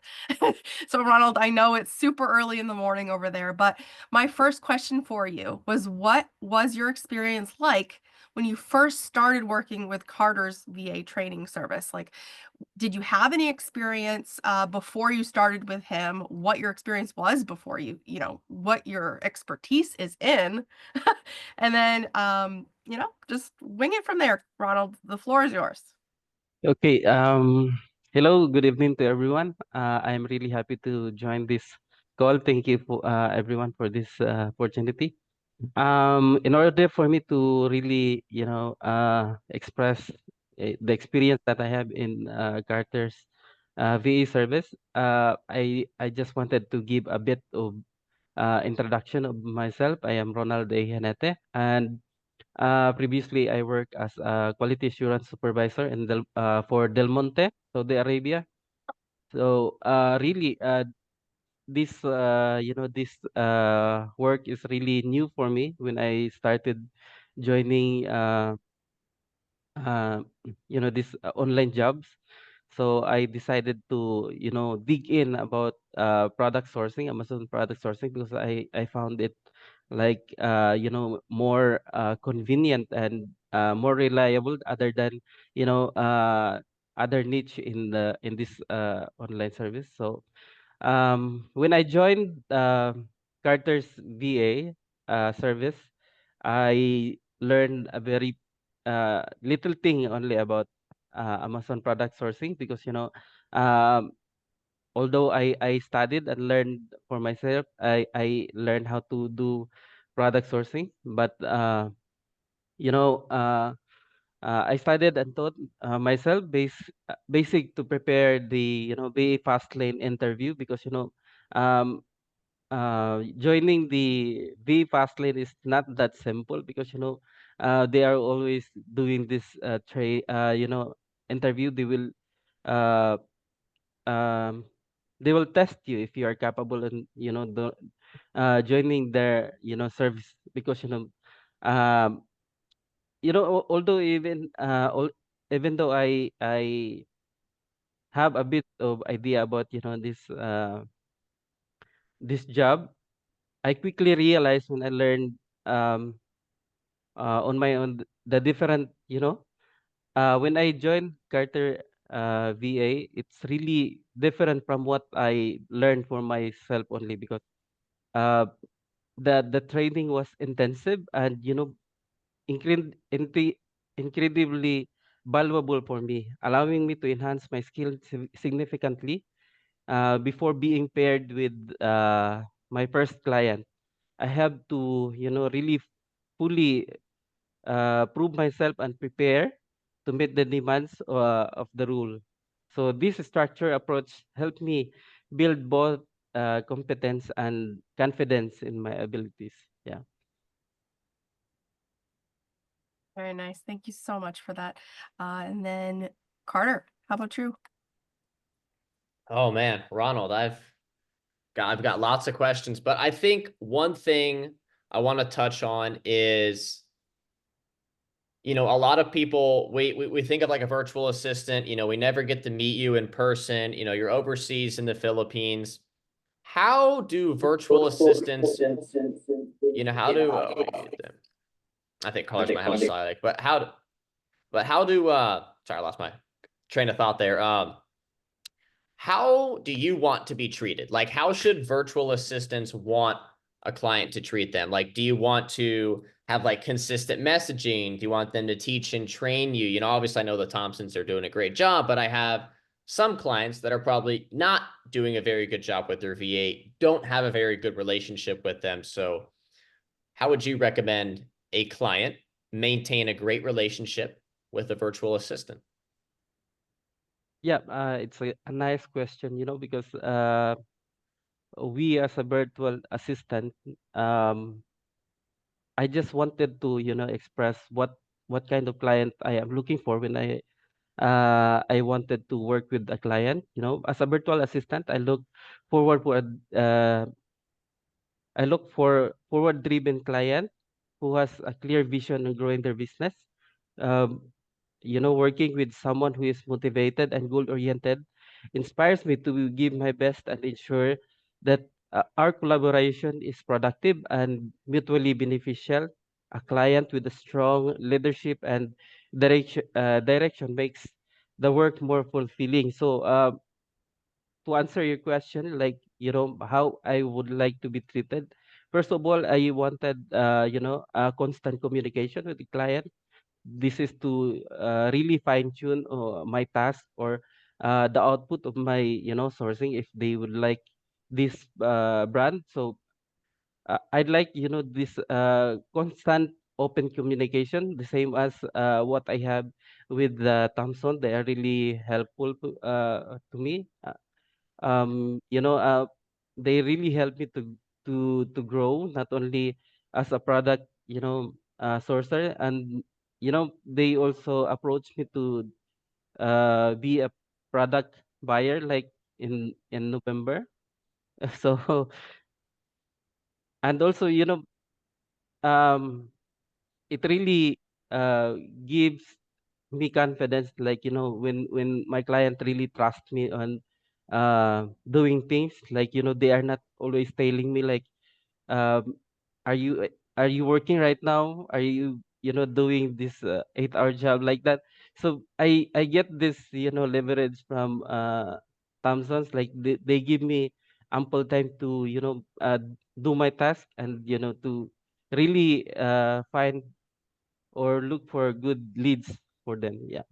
So Ronald, I know it's super early in the morning over there, but my first question for you was, what was your experience like when you first started working with Carter's VA training service? Like, did you have any experience before you started with him? What your experience was before you know, what your expertise is in, and then you know, just wing it from there. Ronald, the floor is yours. Okay. Hello. Good evening to everyone. I'm really happy to join this call. Thank you for everyone for this opportunity. In order for me to really, express the experience that I have in Carter's VA service, I just wanted to give a bit of introduction of myself. I am Ronald A. Hanete, and previously I worked as a quality assurance supervisor in for Del Monte, Saudi Arabia. So really, this work is really new for me when I started joining uh, this online jobs. So I decided to dig in about product sourcing, Amazon product sourcing, because I found it like more convenient and more reliable other than other niche in this online service. So when I joined Carter's VA service, I learned a very little thing only about Amazon product sourcing, because um, although I studied and learned for myself, I learned how to do product sourcing, but you know I studied and taught myself basic to prepare the VA fast lane interview, because joining the V fast lane is not that simple, because they are always doing this interview. Uh um they will test you if you are capable, and joining their service, because um although even though I have a bit of idea about this job, I quickly realized when I learned um, on my own the different, when I joined Carter VA, it's really different from what I learned for myself only, because uh, the training was intensive and incredibly valuable for me, allowing me to enhance my skills significantly before being paired with my first client. I have to, really fully prove myself and prepare to meet the demands of the role. So this structure approach helped me build both competence and confidence in my abilities. Yeah. Very nice. Thank you so much for that. And then Carter, how about you? Oh man, Ronald, I've got lots of questions, but I think one thing I want to touch on is, a lot of people, we think of like a virtual assistant, we never get to meet you in person, you're overseas in the Philippines. How do virtual assistants, how do I think callers might have a silent, but how do sorry, I lost my train of thought there. How do you want to be treated? Like, how should virtual assistants want a client to treat them? Like, do you want to have like consistent messaging? Do you want them to teach and train you? Obviously I know the Thompsons are doing a great job, but I have some clients that are probably not doing a very good job with their VA, don't have a very good relationship with them. So how would you recommend a client maintain a great relationship with a virtual assistant? Yeah, it's a nice question, because we as a virtual assistant, I just wanted to, express what kind of client I am looking for when I wanted to work with a client. As a virtual assistant, forward for a I look for forward-driven client who has a clear vision on growing their business. Um, working with someone who is motivated and goal oriented inspires me to give my best and ensure that our collaboration is productive and mutually beneficial. A client with a strong leadership and direction makes the work more fulfilling. So, to answer your question, like, how I would like to be treated. First of all, I wanted, a constant communication with the client. This is to really fine tune my task or the output of my, sourcing if they would like this brand. So I'd like, this constant open communication, the same as what I have with Thomson. They are really helpful to me. They really help me to grow not only as a product, sourcer, and they also approach me to be a product buyer, like in November. So, and also, um it really uh gives me confidence, like, when my client really trusts me on doing things, like, they are not always telling me like, um are you working right now, are you, doing this 8-hour job, like that. So I get this, leverage from Thompson's, like they give me ample time to, do my task, and to really find or look for good leads for them. Yeah.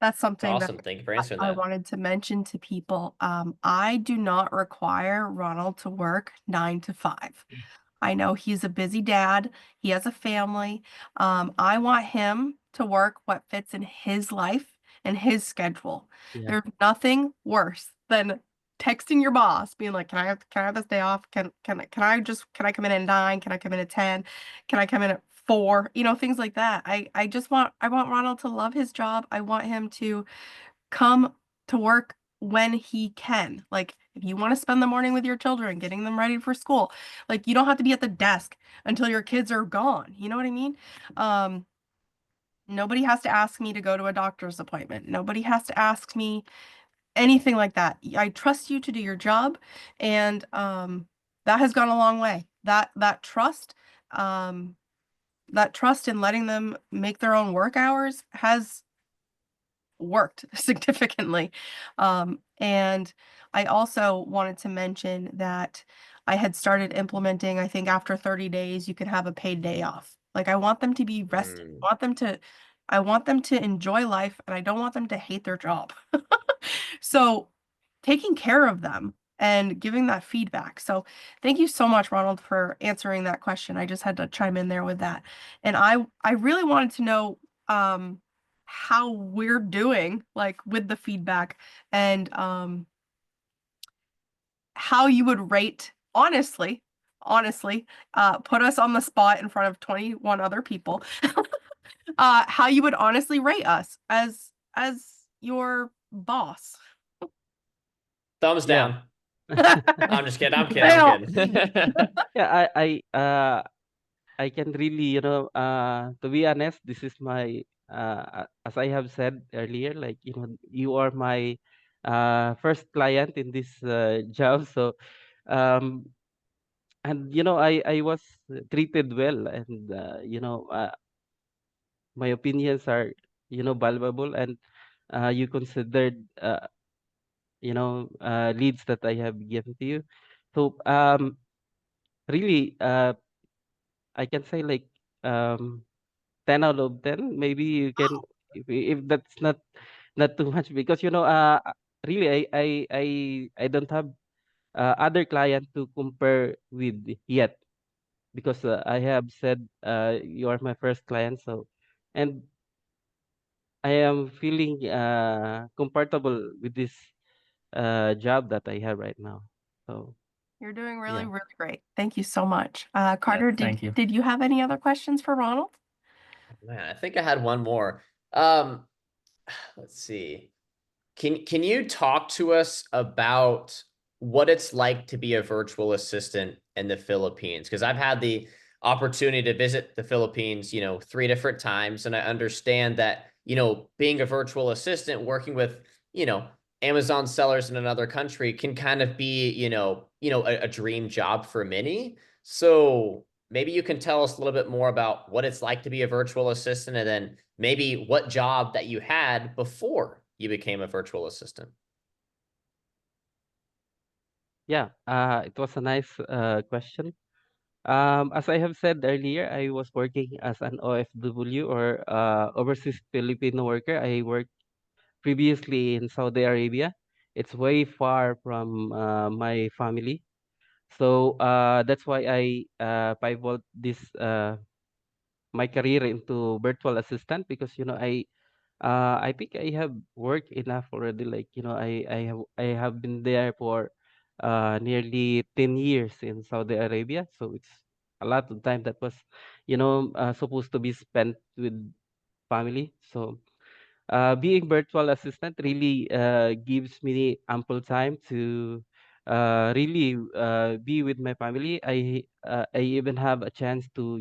That's It's something that awesome. Thank you for answering I that. wanted to mention to people. I do not require Ronald to work 9 to 5. I know he's a busy dad. He has a family. I want him to work what fits in his life and his schedule. Yeah. There's nothing worse than texting your boss, being like, can I have this day off? Can I come in at 9? Can I come in at 10? Can I come in at 4? Things like that. I want Ronald to love his job. I want him to come to work when he can. Like, if you want to spend the morning with your children, getting them ready for school, like, you don't have to be at the desk until your kids are gone. You know what I mean? Nobody has to ask me to go to a doctor's appointment. Nobody has to ask me anything like that. I trust you to do your job, and that has gone a long way. Um, that trust in letting them make their own work hours has worked significantly. And I also wanted to mention that I had started implementing, I think after 30 days, you can have a paid day off. Like, I want them to be rested. I want them to enjoy life, and I don't want them to hate their job. So taking care of them and giving that feedback. So thank you so much, Ronald, for answering that question. I just had to chime in there with that. And I really wanted to know how we're doing, like, with the feedback, and how you would rate, honestly, put us on the spot in front of 21 other people. How you would honestly rate us as your boss. Thumbs Yeah. down. I'm just kidding. I'm kidding. Yeah, I can really, to be honest, this is my, as I have said earlier, like, you are my first client in this job. So, um, and, I was treated well, and, my opinions are, valuable, and you considered, leads that I have given to you. So, really, I can say like, um, 10 out of 10. Maybe you can, if that's not too much, because, really, I don't have other client to compare with yet, because I have said you are my first client. So, and I am feeling comfortable with this job that I have right now. So, You're doing really, yeah. really great. Thank you so much. Carter, thank you. did you have any other questions for Ronald? Man, I think I had one more. Let's see. Can you talk to us about what it's like to be a virtual assistant in the Philippines? Because I've had the opportunity to visit the Philippines, 3 different times. And I understand that, being a virtual assistant, working with, Amazon sellers in another country can kind of be, a dream job for many. So maybe you can tell us a little bit more about what it's like to be a virtual assistant, and then maybe what job that you had before you became a virtual assistant. Yeah, it was a nice question. As I have said earlier, I was working as an OFW, or overseas Filipino worker. I worked previously in Saudi Arabia. It's way far from my family. So that's why I pivot this my career into virtual assistant, because I think I have worked enough already. Like, I have been there for nearly 10 years in Saudi Arabia. So it's a lot of time that was, supposed to be spent with family. So being virtual assistant really gives me ample time to really be with my family. I even have a chance to,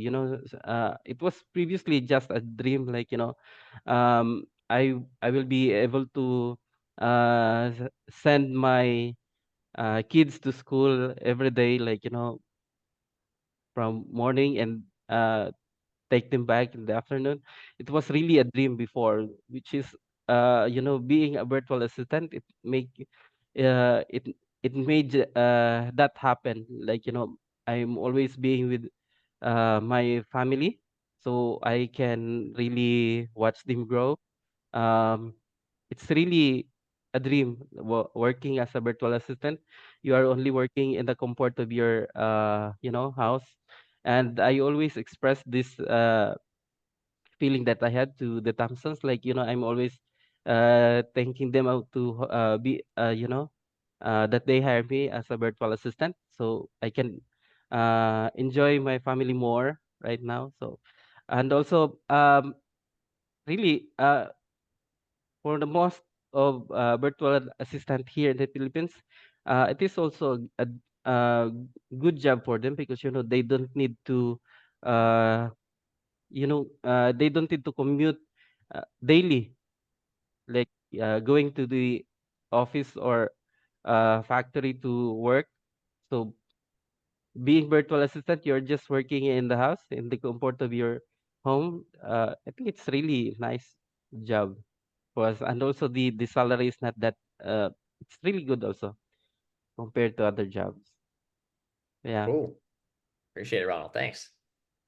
it was previously just a dream, like, I will be able to send my kids to school every day, like, from morning, and take them back in the afternoon. It was really a dream before, which is being a virtual assistant. It it made that happen. Like, I'm always being with my family, so I can really watch them grow. Um, it's really a dream working as a virtual assistant. You are only working in the comfort of your house. And I always express this feeling that I had to the Thompsons. Like, I'm always thanking them out to be that they hire me as a virtual assistant, so I can enjoy my family more right now. So, and also really for the most of virtual assistant here in the Philippines, it is also a good job for them, because they don't need to commute daily, like going to the office or factory to work. So being virtual assistant, you're just working in the house in the comfort of your home. I think it's really nice job for us, and also the salary is not that. It's really good also compared to other jobs. Yeah. Cool. Appreciate it, Ronald. Thanks.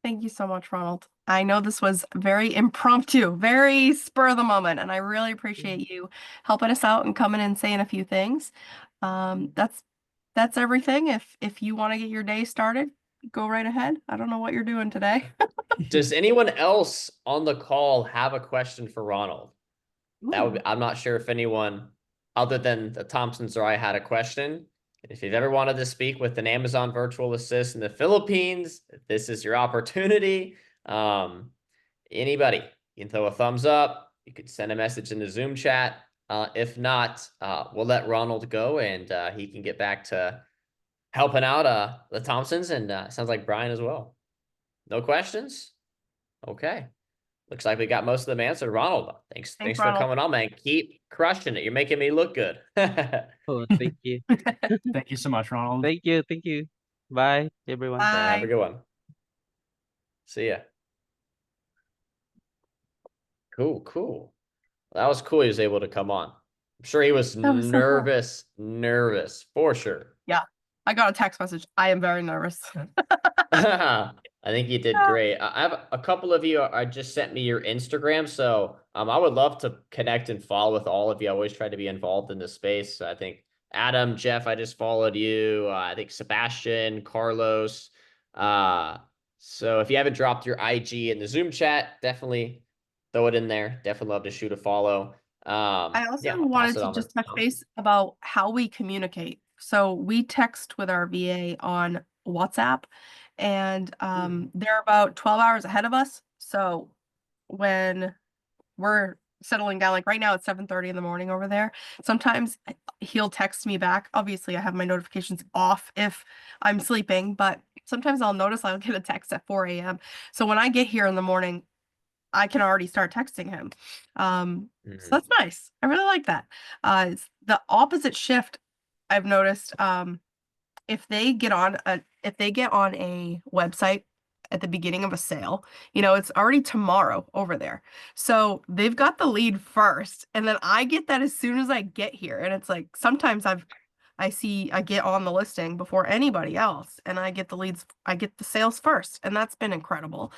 Thank you so much, Ronald. I know this was very impromptu, very spur of the moment, and I really appreciate you helping us out and coming and saying a few things. That's everything. If you want to get your day started, go right ahead. I don't know what you're doing today. Does anyone else on the call have a question for Ronald? I'm not sure if anyone other than the Thompsons or I had a question. If you've ever wanted to speak with an Amazon virtual assist in the Philippines, this is your opportunity. Anybody, you can throw a thumbs up. You could send a message in the Zoom chat. If not, we'll let Ronald go, and he can get back to helping out the Thompsons, and sounds like Brian as well. No questions? Okay. Looks like we got most of them answered. Ronald, thanks for Ronald. coming on, man. Keep crushing it. You're making me look good. Oh, thank you. Thank you so much, Ronald. Thank you. Thank you. Bye, everyone. Bye. Yeah, have a good one. See ya. Cool. That was cool. He was able to come on. I'm sure he was That was so cool. nervous for sure. Yeah, I got a text message. I am very nervous. I think you did great. I have a couple of you are just sent me your Instagram, so I would love to connect and follow with all of you. I always try to be involved in this space. So I think Adam, Jeff, I just followed you. I think Sebastian, Carlos. So if you haven't dropped your IG in the Zoom chat, definitely throw it in there. Definitely love to shoot a follow. I also I'll pass wanted it to on just touch base about how we communicate. So we text with our VA on WhatsApp, and they're about 12 hours ahead of us. So when we're settling down, like right now it's 7:30 in the morning over there, sometimes he'll text me back. Obviously, I have my notifications off if I'm sleeping, but sometimes I'll notice I'll get a text at 4 a.m. So when I get here in the morning, I can already start texting him. So that's nice. I really like that. It's the opposite shift I've noticed. If they get on a website at the beginning of a sale, it's already tomorrow over there. So they've got the lead first, and then I get that as soon as I get here. And it's like sometimes I get on the listing before anybody else, and I get the sales first, and that's been incredible.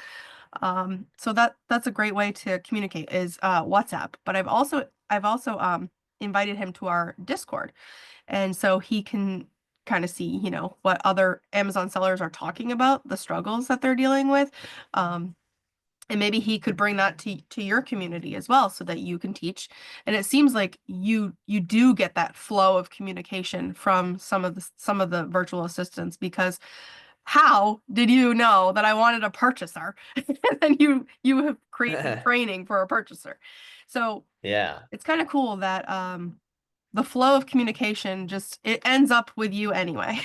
So that's a great way to communicate is WhatsApp. But I've also invited him to our Discord, and so he can kind of see, what other Amazon sellers are talking about, the struggles that they're dealing with. And maybe he could bring that to your community as well so that you can teach. And it seems like you do get that flow of communication from some of the virtual assistants, because how did you know that I wanted a purchaser? And then you have created training for a purchaser. So Yeah. it's kind of cool that the flow of communication it ends up with you anyway.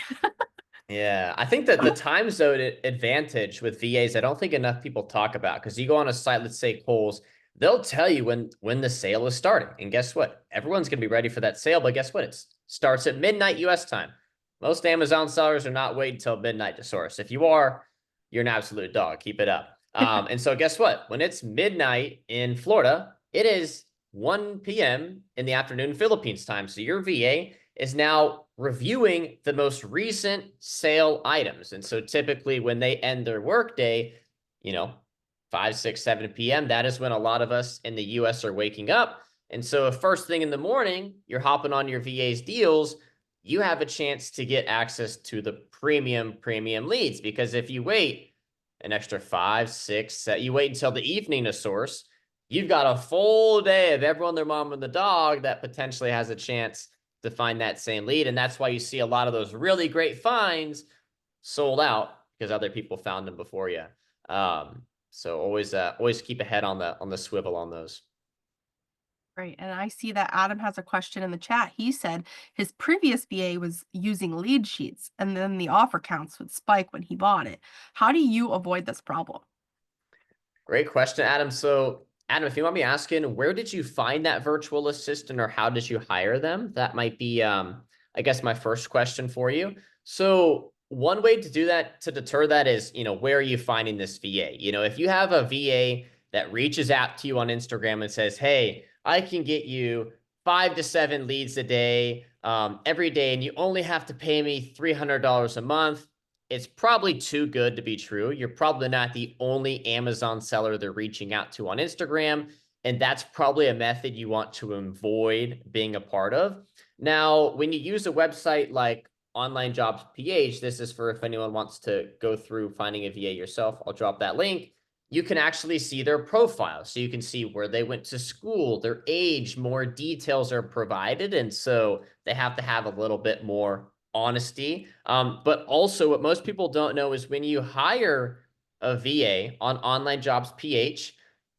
Yeah, I think that the time zone advantage with VAs, I don't think enough people talk about, because you go on a site, let's say Kohl's, they'll tell you when the sale is starting. And guess what? Everyone's going to be ready for that sale, but guess what? It starts at midnight US time. Most Amazon sellers are not waiting until midnight to source. If you are, you're an absolute dog. Keep it up. And so guess what? When it's midnight in Florida, it is 1 p.m. in the afternoon Philippines time. So your VA is now reviewing the most recent sale items. And so typically when they end their workday, 5, 6, 7 p.m., that is when a lot of us in the US are waking up. And so if first thing in the morning, you're hopping on your VA's deals, you have a chance to get access to the premium leads. Because if you wait an extra 5, 6, you wait until the evening to source, you've got a full day of everyone, their mom and the dog that potentially has a chance to find that same lead. And that's why you see a lot of those really great finds sold out, because other people found them before you. So always keep a head on the swivel on those. Great. And I see that Adam has a question in the chat. He said his previous VA was using lead sheets, and then the offer counts would spike when he bought it. How do you avoid this problem? Great question, Adam. So Adam, if you want me asking, where did you find that virtual assistant, or how did you hire them? That might be, I guess, my first question for you. So one way to do that, to deter that, is, where are you finding this VA? If you have a VA that reaches out to you on Instagram and says, hey, I can get you 5 to 7 leads a day, every day, and you only have to pay me $300 a month, it's probably too good to be true. You're probably not the only Amazon seller they're reaching out to on Instagram, and that's probably a method you want to avoid being a part of. Now, when you use a website like Online Jobs PH, this is for if anyone wants to go through finding a VA yourself. I'll drop that link. You can actually see their profile. So you can see where they went to school, their age, more details are provided. And so they have to have a little bit more honesty. But also what most people don't know is when you hire a VA on Online Jobs PH,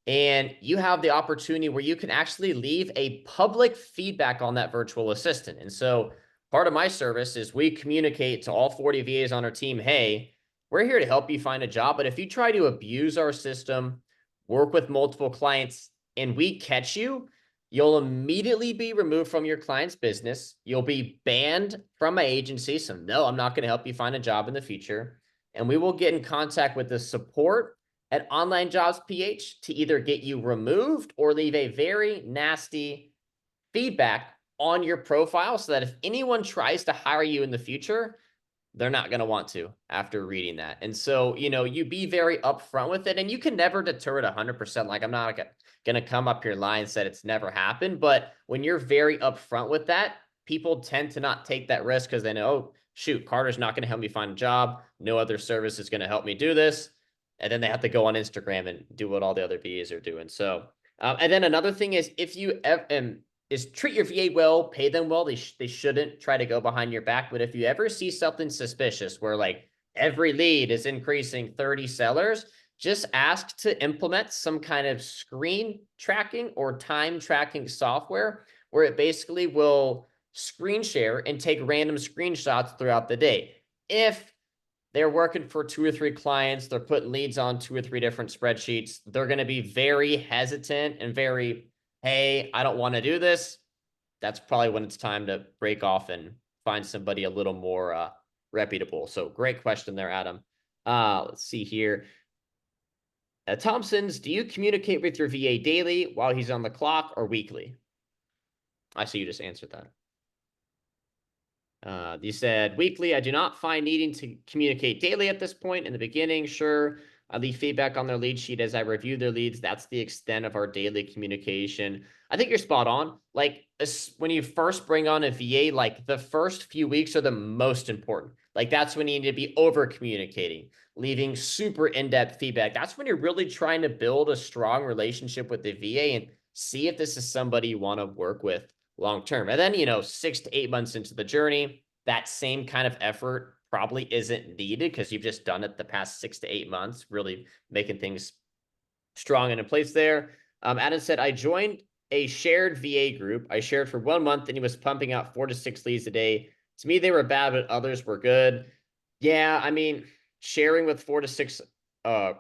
and you have the opportunity where you can actually leave a public feedback on that virtual assistant. And so part of my service is we communicate to all 40 VAs on our team, hey, we're here to help you find a job, but if you try to abuse our system, work with multiple clients, and we catch you, you'll immediately be removed from your client's business. You'll be banned from my agency. So no, I'm not going to help you find a job in the future. And we will get in contact with the support at Online Jobs PH to either get you removed or leave a very nasty feedback on your profile, so that if anyone tries to hire you in the future, they're not going to want to after reading that. And so, you be very upfront with it, and you can never deter it 100%. Like, I'm not going to come up here lying and said it's never happened. But when you're very upfront with that, people tend to not take that risk because they know, oh, shoot, Carter's not going to help me find a job. No other service is going to help me do this. And then they have to go on Instagram and do what all the other VAs are doing. So, and then another thing is, if you is treat your VA well, pay them well. They shouldn't try to go behind your back. But if you ever see something suspicious where like every lead is increasing 30 sellers, just ask to implement some kind of screen tracking or time tracking software where it basically will screen share and take random screenshots throughout the day. If they're working for 2 or 3 clients. They're putting leads on 2 or 3 different spreadsheets. They're going to be very hesitant and very, hey, I don't want to do this. That's probably when it's time to break off and find somebody a little more reputable. So great question there, Adam. Let's see here. Thompson's, do you communicate with your VA daily while he's on the clock or weekly? I see you just answered that. You said weekly. I do not find needing to communicate daily at this point. In the beginning, sure, I leave feedback on their lead sheet as I review their leads. That's the extent of our daily communication. I think you're spot on. Like when you first bring on a VA, like the first few weeks are the most important. Like that's when you need to be over communicating, leaving super in-depth feedback. That's when you're really trying to build a strong relationship with the VA and see if this is somebody you want to work with long-term. And then, 6 to 8 months into the journey, that same kind of effort probably isn't needed because you've just done it the past 6 to 8 months, really making things strong and in place there. Adam said, I joined a shared VA group. I shared for 1 month and he was pumping out 4 to 6 leads a day. To me, they were bad, but others were good. Yeah, I mean, sharing with 4 to 6, I'm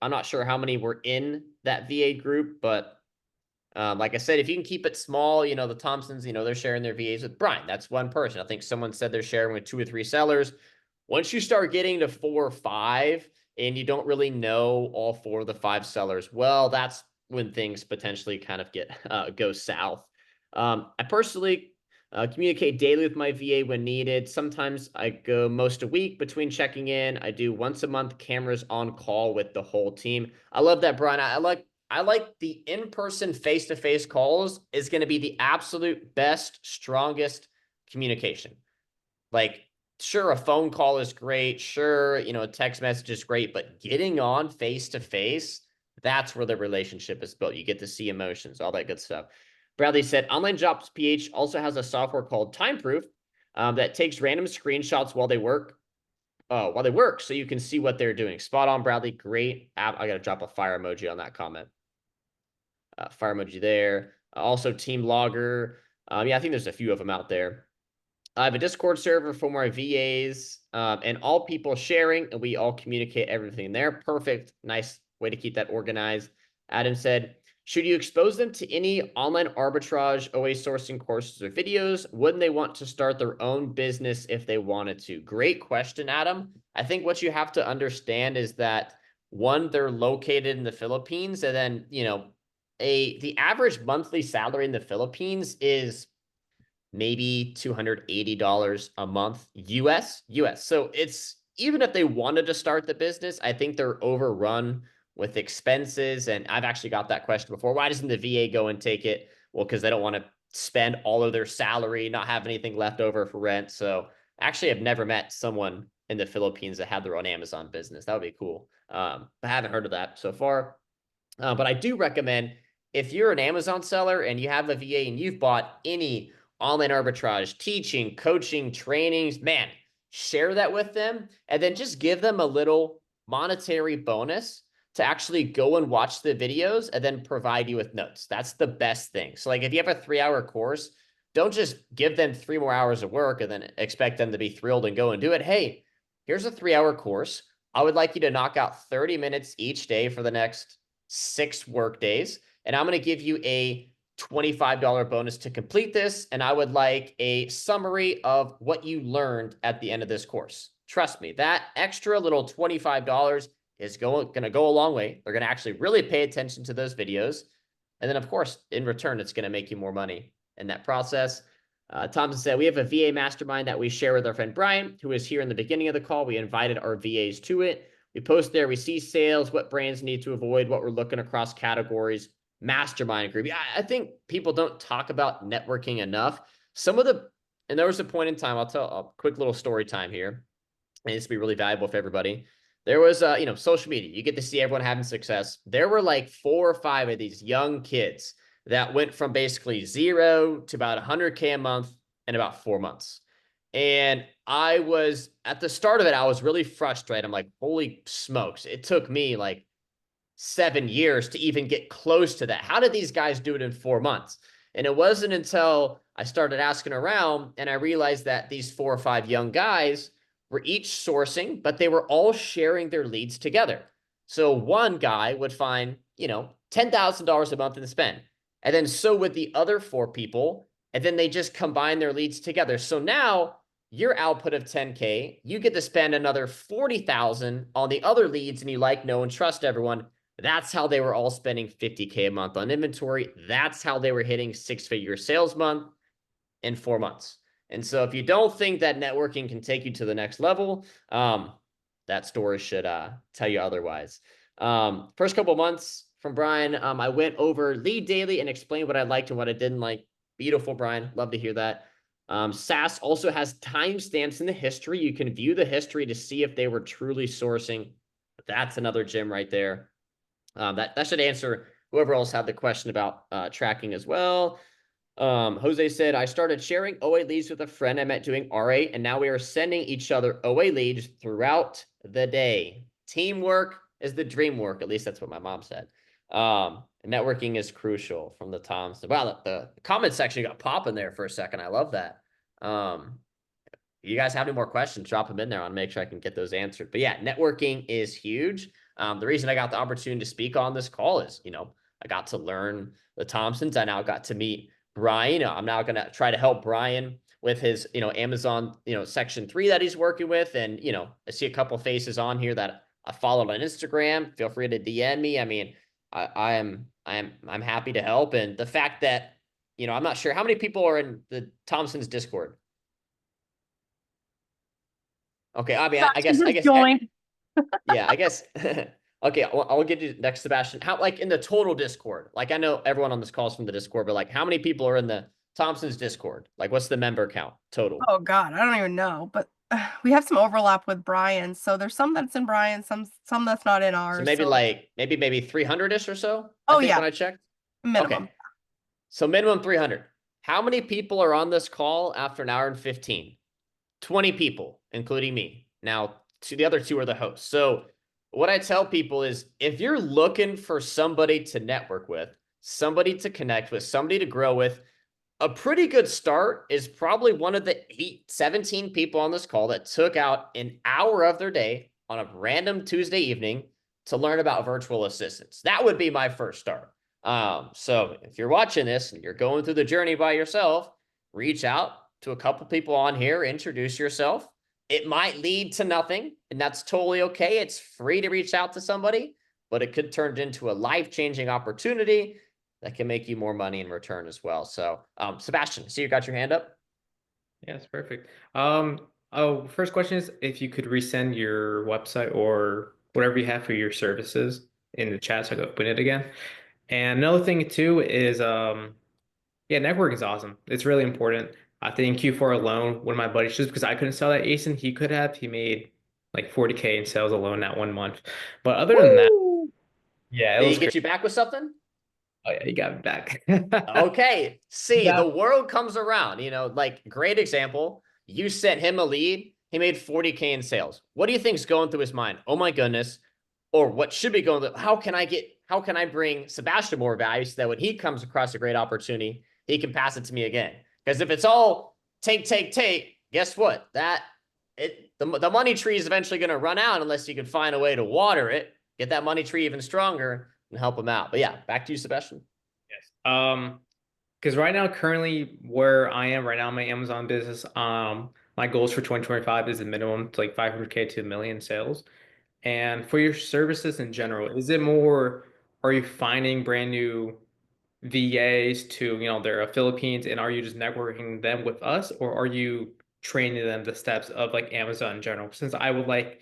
not sure how many were in that VA group, but like I said, if you can keep it small, the Thompsons, they're sharing their VAs with Brian. That's one person. I think someone said they're sharing with 2 or 3 sellers. Once you start getting to 4 or 5 and you don't really know all 4 of the 5 sellers, well, that's when things potentially kind of go south. I personally communicate daily with my VA when needed. Sometimes I go most a week between checking in. I do once a month cameras on call with the whole team. I love that, Brian. I like the in-person face-to-face calls is going to be the absolute best, strongest communication. Like, sure, a phone call is great. Sure, a text message is great, but getting on face-to-face, that's where the relationship is built. You get to see emotions, all that good stuff. Bradley said, Online Jobs PH also has a software called TimeProof that takes random screenshots while they work. So you can see what they're doing. Spot on, Bradley. Great app. I got to drop a fire emoji on that comment. Fire emoji there. Also, Team Logger. Yeah, I think there's a few of them out there. I have a Discord server for my VAs and all people sharing, and we all communicate everything there. Perfect. Nice way to keep that organized. Adam said, should you expose them to any online arbitrage, OA sourcing courses or videos? Wouldn't they want to start their own business if they wanted to? Great question, Adam. I think what you have to understand is that, one, they're located in the Philippines, and then, the average monthly salary in the Philippines is maybe $280 a month US. So it's, even if they wanted to start the business, I think they're overrun with expenses. And I've actually got that question before. Why doesn't the VA go and take it? Well, because they don't want to spend all of their salary, not have anything left over for rent. So actually, I've never met someone in the Philippines that had their own Amazon business. That would be cool. I haven't heard of that so far. But I do recommend, if you're an Amazon seller and you have a VA and you've bought any online arbitrage, teaching, coaching, trainings, man, share that with them and then just give them a little monetary bonus to actually go and watch the videos and then provide you with notes. That's the best thing. So like if you have a 3-hour course, don't just give them 3 more hours of work and then expect them to be thrilled and go and do it. Hey, here's a 3-hour course. I would like you to knock out 30 minutes each day for the next 6 work days. And I'm going to give you a $25 bonus to complete this. And I would like a summary of what you learned at the end of this course. Trust me, that extra little $25 is going to go a long way. They're going to actually really pay attention to those videos. And then, of course, in return, it's going to make you more money in that process. Thompson said, we have a VA mastermind that we share with our friend Brian, who was here in the beginning of the call. We invited our VAs to it. We post there, we see sales, what brands need to avoid, what we're looking across categories. Mastermind group. Yeah, I think people don't talk about networking enough. And there was a point in time, I'll tell a quick little story time here. And this will be really valuable for everybody. There was, social media. You get to see everyone having success. There were like 4 or 5 of these young kids that went from basically 0 to about 100K a month in about 4 months. And I was, at the start of it, I was really frustrated. I'm like, holy smokes. It took me like 7 years to even get close to that. How did these guys do it in 4 months? And it wasn't until I started asking around and I realized that these 4 or 5 young guys were each sourcing, but they were all sharing their leads together. So one guy would find, you know, $10,000 a month in spend. And then so would the other 4 people. And then they just combine their leads together. So now your output of 10K, you get to spend another 40,000 on the other leads, and you like, know, and trust everyone. That's how they were all spending 50K a month on inventory. That's how they were hitting 6-figure sales month in 4 months. And so if you don't think that networking can take you to the next level, that story should tell you otherwise. First couple months from Brian, I went over Lead Daily and explained what I liked and what I didn't like. Beautiful, Brian. Love to hear that. SaaS also has timestamps in the history. You can view the history to see if they were truly sourcing. That's another gem right there. That should answer whoever else had the question about tracking as well. Jose said, I started sharing OA leads with a friend I met doing RA, and now we are sending each other OA leads throughout the day. Teamwork is the dream work. At least that's what my mom said. Networking is crucial from the Toms. Wow, the comment section got popping there for a second. I love that. You guys have any more questions, drop them in there. I'll make sure I can get those answered. But yeah, networking is huge. The reason I got the opportunity to speak on this call is, you know, I got to learn the Thompsons. I now got to meet Brian. I'm now going to try to help Brian with his, you know, Amazon, you know, section 3 that he's working with. And, you know, I see a couple of faces on here that I followed on Instagram. Feel free to DM me. I mean, I'm happy to help. And the fact that, you know, I'm not sure how many people are in the Thompsons Discord. Okay, I mean, I guess, yeah, I guess. Okay, I'll get you next, Sebastian. How, like, in the total Discord? Like, I know everyone on this call is from the Discord, but like, how many people are in the Thompson's Discord? Like, what's the member count total? Oh God, I don't even know, but we have some overlap with Brian. So there's some that's in Brian, some that's not in ours. So maybe like maybe 300-ish or so. Oh, I think yeah. when I checked. Minimum. Okay. So minimum 300. How many people are on this call after an hour and 15? 20 people, including me. Now, the other 2 are the hosts. So what I tell people is, if you're looking for somebody to network with, somebody to connect with, somebody to grow with, a pretty good start is probably one of the 17 people on this call that took out an hour of their day on a random Tuesday evening to learn about virtual assistants. That would be my first start. So if you're watching this and you're going through the journey by yourself, reach out to a couple people on here, introduce yourself. It might lead to nothing, and that's totally okay. It's free to reach out to somebody, but it could turn into a life-changing opportunity that can make you more money in return as well. So, Sebastian, see you got your hand up. Yes, perfect. First question is if you could resend your website or whatever you have for your services in the chat so I can open it again. And another thing too is, yeah, networking is awesome. It's really important. I think Q4 alone, one of my buddies, just because I couldn't sell that ASIN, he could have. He made like 40K in sales alone that 1 month. But other than that, yeah, it Did was he get crazy. you back with something? Oh yeah, he got me back. Okay. See, Yeah. the world comes around, you know, like, great example. You sent him a lead. He made 40K in sales. What do you think's going through his mind? Oh my goodness. Or what should be going through? How can I bring Sebastian more value so that when he comes across a great opportunity, he can pass it to me again? Because if it's all take, guess what? The money tree is eventually going to run out unless you can find a way to water it, get that money tree even stronger, and help him out. But yeah, back to you, Sebastian. Yes. Because right now, currently where I am right now, my Amazon business, my goals for 2025 is a minimum to like 500K to 1 million sales. And for your services in general, is it more, are you finding brand new VAs to, you know, they're Philippines, and are you just networking them with us, or are you training them the steps of like Amazon in general? Since I would like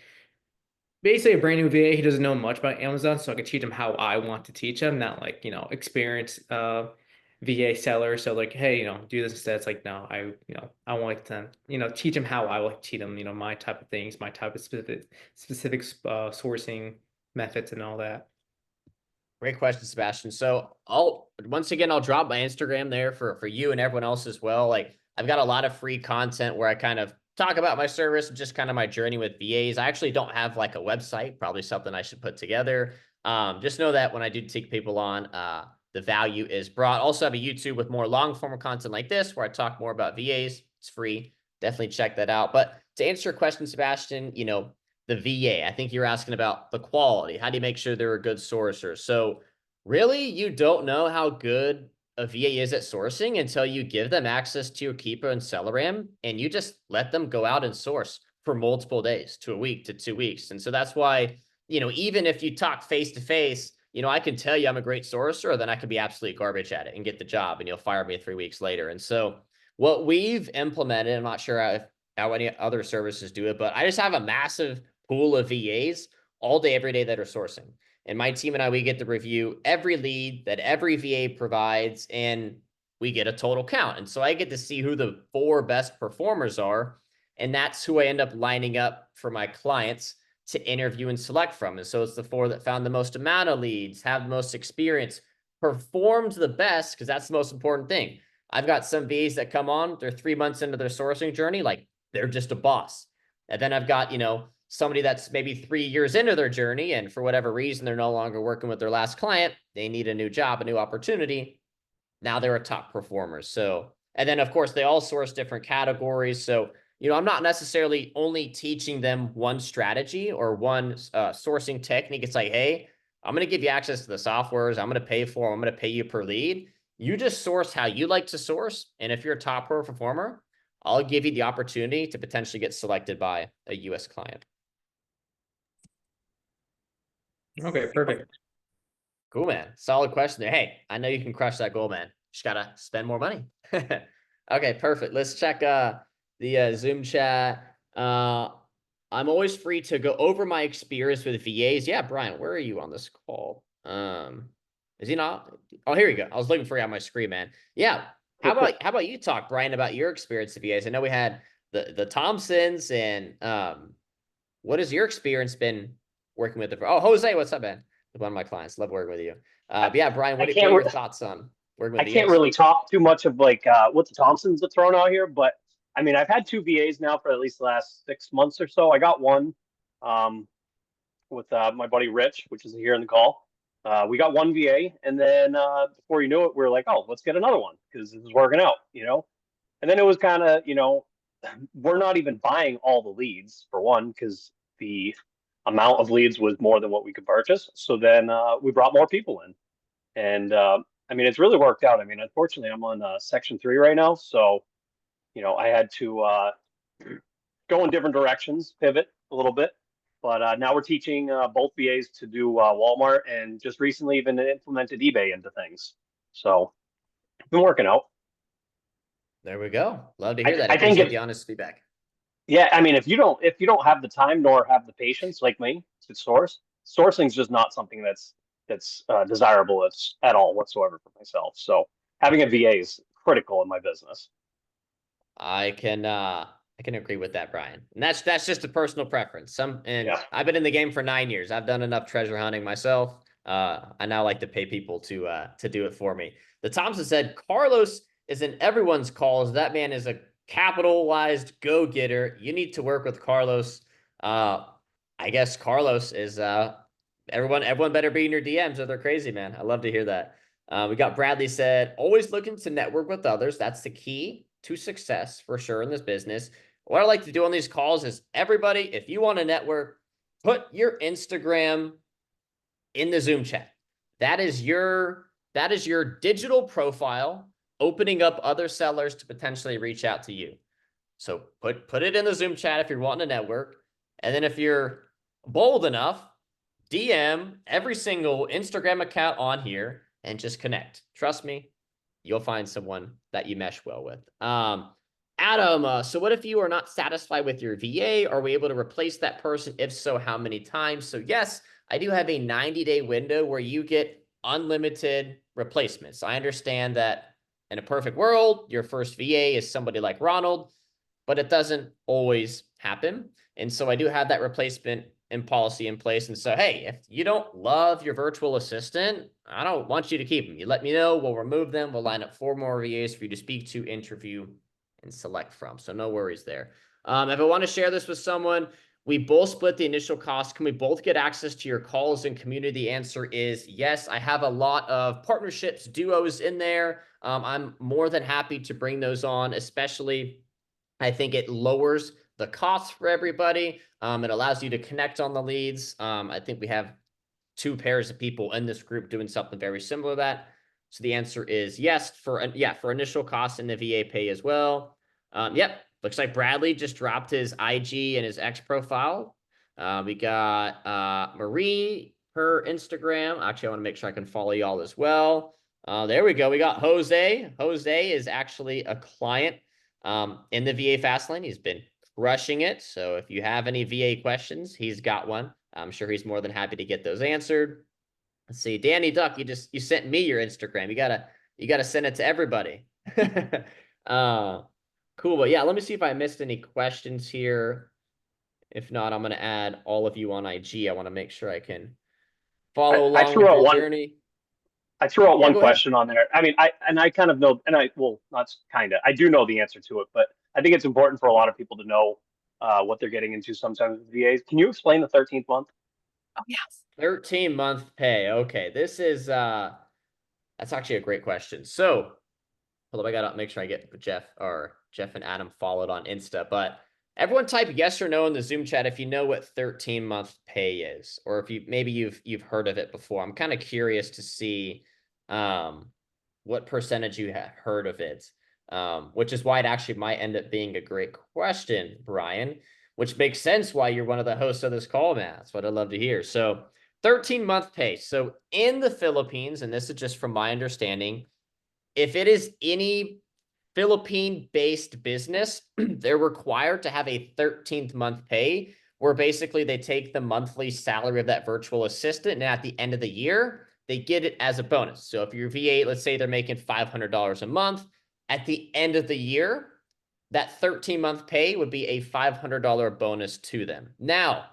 basically a brand new VA, he doesn't know much about Amazon, so I can teach him how I want to teach him, not like, you know, experienced VA seller. So like, hey, you know, do this instead. It's like, no, I want to, you know, teach him how I will teach him, you know, my type of things, my type of specific sourcing methods and all that. Great question, Sebastian. So once again, I'll drop my Instagram there for you and everyone else as well. Like, I've got a lot of free content where I kind of talk about my service and just kind of my journey with VAs. I actually don't have like a website, probably something I should put together. Just know that when I do take people on, the value is brought. Also have a YouTube with more long form content like this, where I talk more about VAs. It's free. definitely check that out. But to answer your question, Sebastian, you know, the VA, I think you're asking about the quality. How do you make sure they're a good sourcer? So really, you don't know how good a VA is at sourcing until you give them access to your Keepa and Celeram, and you just let them go out and source for multiple days to a week to 2 weeks. And so that's why, you know, even if you talk face to face, you know, I can tell you I'm a great sourcer, or then I could be absolutely garbage at it and get the job, and you'll fire me 3 weeks later. And so what we've implemented, I'm not sure how any other services do it, but I just have a massive pool of VAs all day, every day that are sourcing. And my team and I, we get to review every lead that every VA provides, and we get a total count. And so I get to see who the 4 best performers are, and that's who I end up lining up for my clients to interview and select from. And so it's the 4 that found the most amount of leads, have the most experience, performed the best, because that's the most important thing. I've got some VAs that come on, they're 3 months into their sourcing journey, like they're just a boss. And then I've got, you know, somebody that's maybe 3 years into their journey, and for whatever reason, they're no longer working with their last client. They need a new job, a new opportunity. Now they're a top performer. So, and then of course they all source different categories. So, you know, I'm not necessarily only teaching them one strategy or one sourcing technique. It's like, hey, I'm going to give you access to the softwares. I'm going to pay for them. I'm going to pay you per lead. You just source how you like to source. And if you're a top performer, I'll give you the opportunity to potentially get selected by a US client. Okay, perfect. Cool, man. Solid question there. Hey, I know you can crush that goal, man. Just gotta spend more money. Okay, perfect. Let's check the Zoom chat. I'm always free to go over my experience with VAs. Yeah, Brian, where are you on this call? Is he not? Oh, here you go. I was looking for you on my screen, man. Yeah. How about you talk, Brian, about your experience with VAs? I know we had the Thompsons, and what has your experience been working with oh, Jose, what's up, man? One of my clients. Love working with you. But yeah, Brian, what are your thoughts on working with VAs? I can't really talk too much of like what the Thompsons are throwing out here, but I mean, I've had 2 VAs now for at least the last 6 months or so. I got one with my buddy Rich, which is here in the call. We got one VA, and then before you knew it, we were like, oh, let's get another one because this is working out, you know? And then it was kind of, you know, we're not even buying all the leads for one, because the amount of leads was more than what we could purchase. So then we brought more people in, and I mean, it's really worked out. I mean, unfortunately, I'm on Section 3 right now, so you know, I had to go in different directions, pivot a little bit. But now we're teaching both VAs to do Walmart, and just recently even implemented eBay into things. So it's been working out. There we go. Love to hear that. I think the honest feedback. Yeah, I mean, if you don't have the time nor have the patience like me to sourcing is just not something that's desirable at all whatsoever for myself. So having a VA is critical in my business. I can agree with that, Brian. And that's just a personal preference. Yeah. I've been in the game for 9 years. I've done enough treasure hunting myself. I now like to pay people to do it for me. The Thompson said Carlos is in everyone's calls. That man is a capitalized go-getter. You need to work with Carlos. I guess Carlos is everyone better be in your DMs or they're crazy, man. I love to hear that. We got Bradley said, always looking to network with others. That's the key to success for sure in this business. What I like to do on these calls is everybody, if you want to network, put your Instagram in the Zoom chat. That is your digital profile opening up other sellers to potentially reach out to you. So put it in the Zoom chat if you're wanting to network. And then if you're bold enough, DM every single Instagram account on here and just connect. Trust me, you'll find someone that you mesh well with. Adam, so what if you are not satisfied with your VA? Are we able to replace that person? If so, how many times? So yes, I do have a 90-day window where you get unlimited replacements. I understand that in a perfect world, your first VA is somebody like Ronald, but it doesn't always happen. And so I do have that replacement and policy in place. And so, hey, if you don't love your virtual assistant, I don't want you to keep them. You let me know, we'll remove them. We'll line up 4 more VAs for you to speak to, interview, and select from. So no worries there. If I want to share this with someone, we both split the initial cost. Can we both get access to your calls and community? The answer is yes. I have a lot of partnerships, duos in there. I'm more than happy to bring those on, especially I think it lowers the cost for everybody. It allows you to connect on the leads. I think we have 2 pairs of people in this group doing something very similar to that. So the answer is yes for initial costs in the VA pay as well. Yep, looks like Bradley just dropped his IG and his X profile. We got Marie, her Instagram. Actually, I want to make sure I can follow y'all as well. There we go. We got Jose. Jose is actually a client in the VA Fastlane. He's been crushing it. So if you have any VA questions, he's got one. I'm sure he's more than happy to get those answered. Let's see, Danny Duck, you sent me your Instagram. You gotta send it to everybody. Cool. But yeah, let me see if I missed any questions here. If not, I'm gonna add all of you on IG. I want to make sure I can follow along with your journey. I threw out one go ahead. question on there. I mean, I kind of know, and not kind of, I do know the answer to it, but I think it's important for a lot of people to know what they're getting into sometimes with VAs. Can you explain the 13th month? Oh, yes. 13-month pay. Okay, this is that's actually a great question. So hold up, I gotta make sure I get Jeff and Adam followed on Insta, but everyone type yes or no in the Zoom chat if you know what 13-month pay is, or if you've heard of it before. I'm kind of curious to see what percentage you have heard of it, which is why it actually might end up being a great question, Brian, which makes sense why you're one of the hosts of this call, man. That's what I'd love to hear. So 13-month pay. So in the Philippines, and this is just from my understanding, if it is any Philippine-based business, they're required to have a 13th month pay, where basically they take the monthly salary of that virtual assistant, and at the end of the year, they get it as a bonus. So if your VA, let's say they're making $500 a month, at the end of the year, that 13-month pay would be a $500 bonus to them. Now,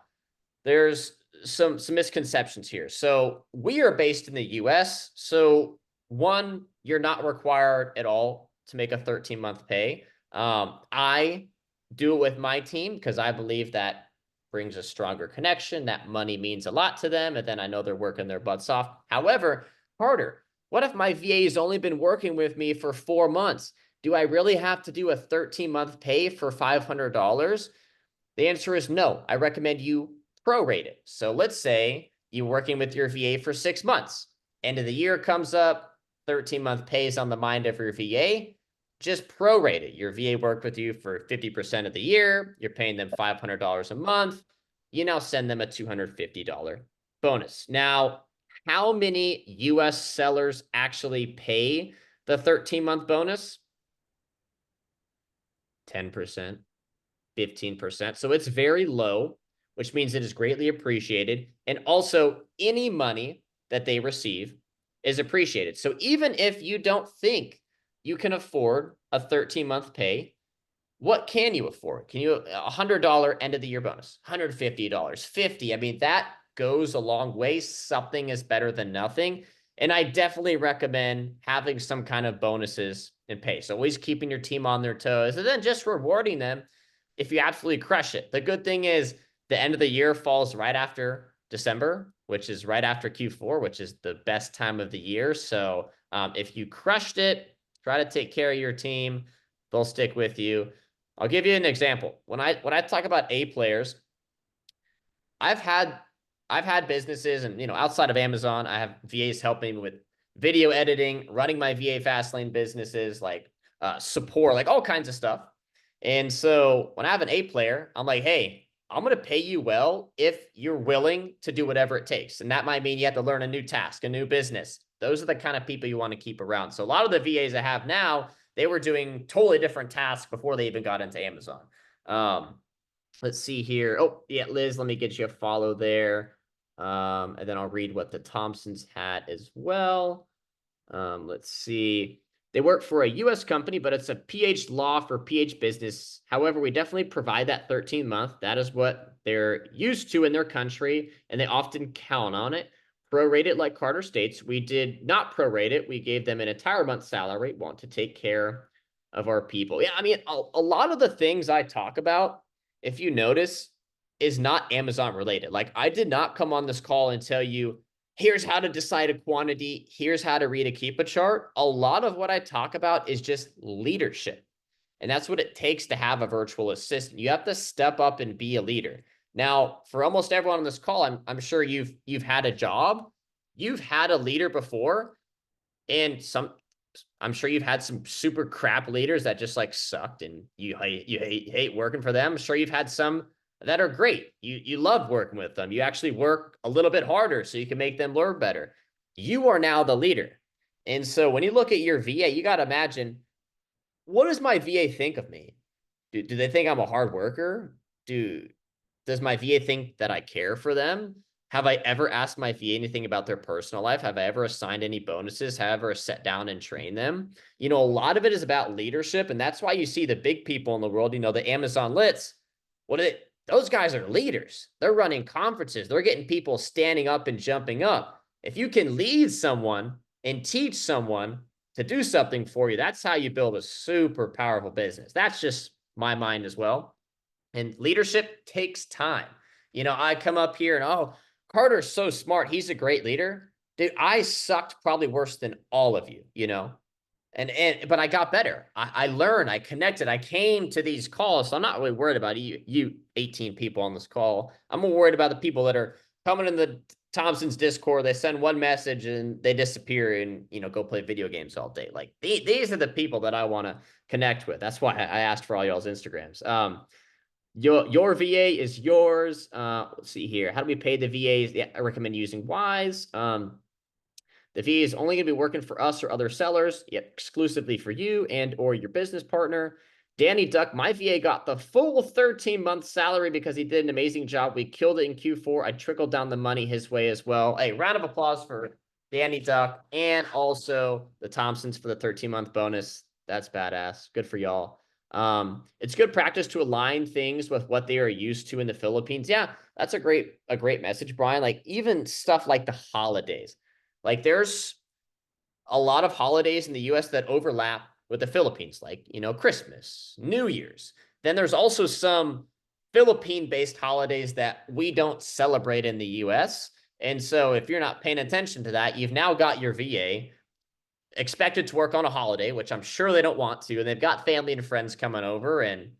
there's some misconceptions here. So we are based in the US. So one, you're not required at all to make a 13-month pay. I do it with my team because I believe that brings a stronger connection. That money means a lot to them. And then I know they're working their butts off. However, Carter, what if my VA has only been working with me for 4 months? Do I really have to do a 13-month pay for $500? The answer is no. I recommend you prorate it. So let's say you're working with your VA for 6 months. End of the year comes up, 13-month pay is on the mind of your VA. Just prorate it. Your VA worked with you for 50% of the year. You're paying them $500 a month. You now send them a $250 bonus. Now, how many US sellers actually pay the 13-month bonus? 10%, 15%. So it's very low, which means it is greatly appreciated. And also, any money that they receive is appreciated. So even if you don't think you can afford a 13-month pay, what can you afford? Can you $100 end of the year bonus, $150, $50? I mean, that goes a long way. Something is better than nothing. And I definitely recommend having some kind of bonuses and pay. So always keeping your team on their toes and then just rewarding them if you absolutely crush it. The good thing is the end of the year falls right after December, which is right after Q4, which is the best time of the year. So if you crushed it, try to take care of your team. They'll stick with you. I'll give you an example. When I talk about A players, I've had businesses, and outside of Amazon, I have VAs helping me with video editing, running my VA Fastlane businesses, like support, like all kinds of stuff. And so when I have an A player, I'm like, hey, I'm going to pay you well if you're willing to do whatever it takes. And that might mean you have to learn a new task, a new business. Those are the kind of people you want to keep around. So a lot of the VAs I have now, they were doing totally different tasks before they even got into Amazon. Let's see here. Oh, yeah, Liz, let me get you a follow there. And then I'll read what the Thompsons had as well. Let's see. They work for a U.S. company, but it's a PH law for PH business. However, we definitely provide that 13-month. That is what they're used to in their country, and they often count on it. Prorate it like Carter states. We did not prorate it. We gave them an entire month's salary. Want to take care of our people. Yeah, I mean, a lot of the things I talk about, if you notice, is not Amazon related. Like, I did not come on this call and tell you, here's how to decide a quantity. Here's how to read a Keepa chart. A lot of what I talk about is just leadership. And that's what it takes to have a virtual assistant. You have to step up and be a leader. Now, for almost everyone on this call, I'm sure you've had a job, you've had a leader before, and I'm sure you've had some super crap leaders that just like sucked and you hate working for them. I'm sure you've had some that are great. You love working with them. You actually work a little bit harder so you can make them learn better. You are now the leader. And so when you look at your VA, you got to imagine, what does my VA think of me? Do they think I'm a hard worker? Does my VA think that I care for them? Have I ever asked my VA anything about their personal life? Have I ever assigned any bonuses? Have I ever sat down and trained them? You know, a lot of it is about leadership. And that's why you see the big people in the world, you know, the Amazon Lits, those guys are leaders. They're running conferences. They're getting people standing up and jumping up. If you can lead someone and teach someone to do something for you, that's how you build a super powerful business. That's just my mind as well. And leadership takes time. You know, I come up here and, oh, Carter's so smart. He's a great leader. Dude, I sucked probably worse than all of you, you know, but I got better. I learned, I connected, I came to these calls. So I'm not really worried about you 18 people on this call. I'm more worried about the people that are coming in the Thompson's Discord. They send one message and they disappear and, you know, go play video games all day. Like these are the people that I want to connect with. That's why I asked for all y'all's Instagrams. Your VA is yours. Let's see here. How do we pay the VAs? Yeah, I recommend using Wise. The VA is only going to be working for us or other sellers, yet exclusively for you and or your business partner. Danny Duck, my VA got the full 13-month salary because he did an amazing job. We killed it in Q4. I trickled down the money his way as well. Hey, round of applause for Danny Duck and also the Thompsons for the 13-month bonus. That's badass. Good for y'all. It's good practice to align things with what they are used to in the Philippines. Yeah, that's a great message, Brian. Like even stuff like the holidays. Like there's a lot of holidays in the US that overlap with the Philippines, like, you know, Christmas, New Year's. Then there's also some Philippine-based holidays that we don't celebrate in the US. And so if you're not paying attention to that, you've now got your VA expected to work on a holiday, which I'm sure they don't want to, and they've got family and friends coming over, and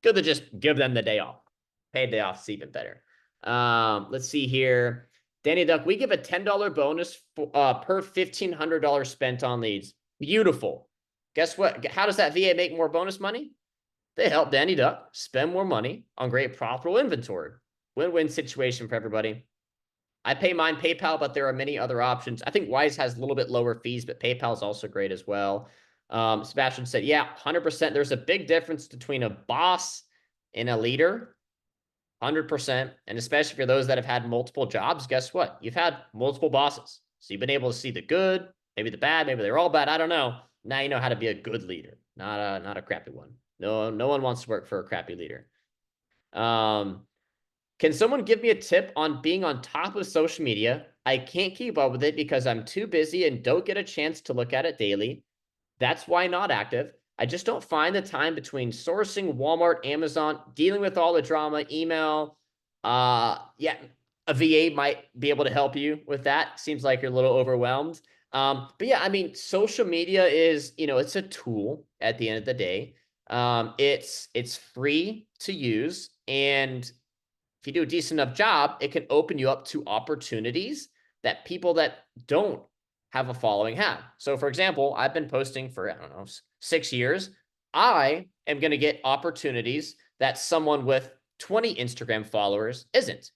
good to just give them the day off. Paid day off is even better. Let's see here. Danny Duck, we give a $10 bonus for, per $1,500 spent on leads. Beautiful. Guess what? How does that VA make more bonus money? They help Danny Duck spend more money on great profitable inventory. Win-win situation for everybody. I pay mine PayPal, but there are many other options. I think Wise has a little bit lower fees, but PayPal is also great as well. Sebastian said, yeah, 100%. There's a big difference between a boss and a leader. 100%. And especially for those that have had multiple jobs, guess what? You've had multiple bosses. So you've been able to see the good, maybe the bad, maybe they're all bad. I don't know. Now you know how to be a good leader, not a crappy one. No one wants to work for a crappy leader. Can someone give me a tip on being on top of social media? I can't keep up with it because I'm too busy and don't get a chance to look at it daily. That's why not active. I just don't find the time between sourcing, Walmart, Amazon, dealing with all the drama, email. Yeah, a VA might be able to help you with that. Seems like you're a little overwhelmed. But yeah, I mean, social media is, you know, it's a tool at the end of the day. It's free to use. And if you do a decent enough job, it can open you up to opportunities that people that don't have a following have. So for example, I've been posting for, I don't know, 6 years. I am going to get opportunities that someone with 20 Instagram followers isn't.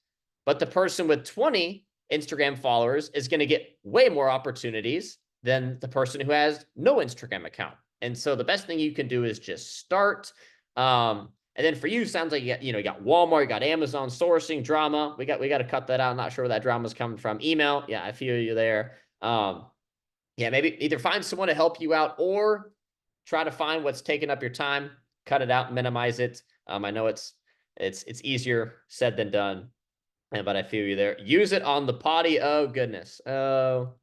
But the person with 20 Instagram followers is going to get way more opportunities than the person who has no Instagram account. And so the best thing you can do is just start. And then for you, sounds like you got Walmart, you got Amazon sourcing, drama. We got to cut that out. I'm not sure where that drama is coming from. Email. Yeah, I feel you there. Yeah, maybe either find someone to help you out or try to find what's taking up your time, cut it out, minimize it. I know it's easier said than done, but I feel you there. Use it on the potty. Oh, goodness. Oh,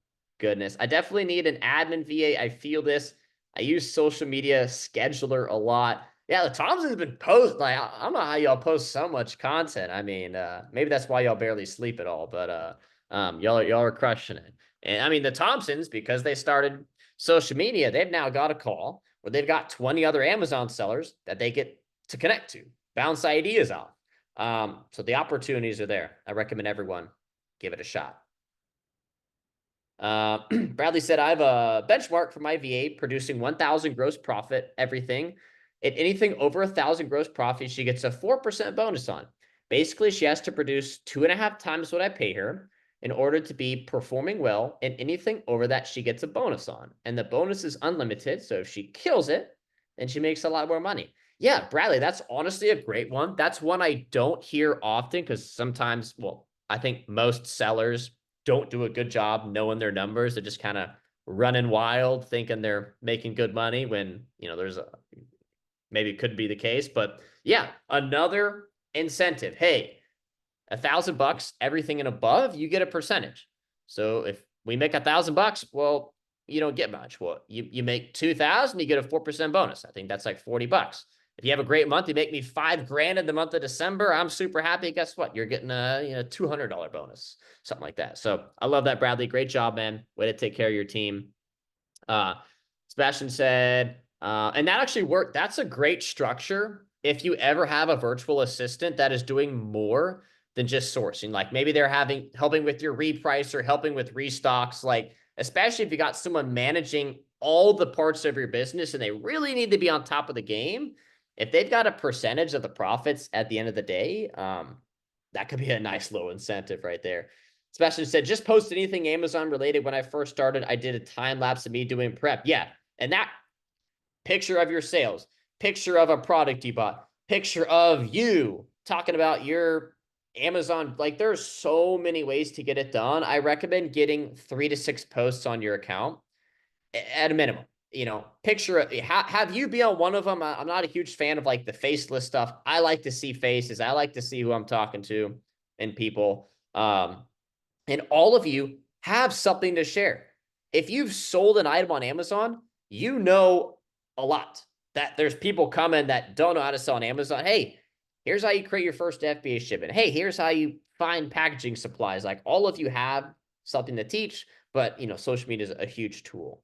goodness. I definitely need an admin VA. I feel this. I use social media scheduler a lot. Yeah, the Thompson's been posting. Like, I don't know how y'all post so much content. I mean, maybe that's why y'all barely sleep at all, but y'all are crushing it. And I mean, the Thompsons, because they started social media, they've now got a call where they've got 20 other Amazon sellers that they get to connect to, bounce ideas off. So the opportunities are there. I recommend everyone give it a shot. Bradley said, I have a benchmark for my VA producing 1,000 gross profit, everything. At anything over 1,000 gross profit, she gets a 4% bonus on. Basically, she has to produce 2.5 times what I pay her in order to be performing well, and anything over that, she gets a bonus on. And the bonus is unlimited, so if she kills it, then she makes a lot more money. Yeah, Bradley, that's honestly a great one. That's one I don't hear often because sometimes, well, I think most sellers don't do a good job knowing their numbers. They're just kind of running wild, thinking they're making good money when, you know, there's a, maybe it could be the case, but yeah, another incentive. Hey, $1,000, everything and above, you get a percentage. So if we make $1,000, well, you don't get much. Well, you make 2,000, you get a 4% bonus. I think that's like $40. If you have a great month, you make me $5,000 in the month of December, I'm super happy. Guess what? You're getting a $200 bonus, something like that. So I love that, Bradley. Great job, man. Way to take care of your team. Sebastian said, and that actually worked. That's a great structure. If you ever have a virtual assistant that is doing more than just sourcing, like maybe they're helping with your reprice or helping with restocks, like especially if you got someone managing all the parts of your business and they really need to be on top of the game. If they've got a percentage of the profits at the end of the day, that could be a nice low incentive right there. Sebastian said, just post anything Amazon related. When I first started, I did a time lapse of me doing prep. Yeah. And that picture of your sales, picture of a product you bought, picture of you talking about your Amazon. Like there's so many ways to get it done. I recommend getting 3 to 6 posts on your account at a minimum. You know, picture, have you be on one of them. I'm not a huge fan of like the faceless stuff. I like to see faces. I like to see who I'm talking to and people. And all of you have something to share. If you've sold an item on Amazon, you know a lot. That there's people coming that don't know how to sell on Amazon. Hey, here's how you create your first FBA shipment. Hey, here's how you find packaging supplies. Like all of you have something to teach, but you know, social media is a huge tool.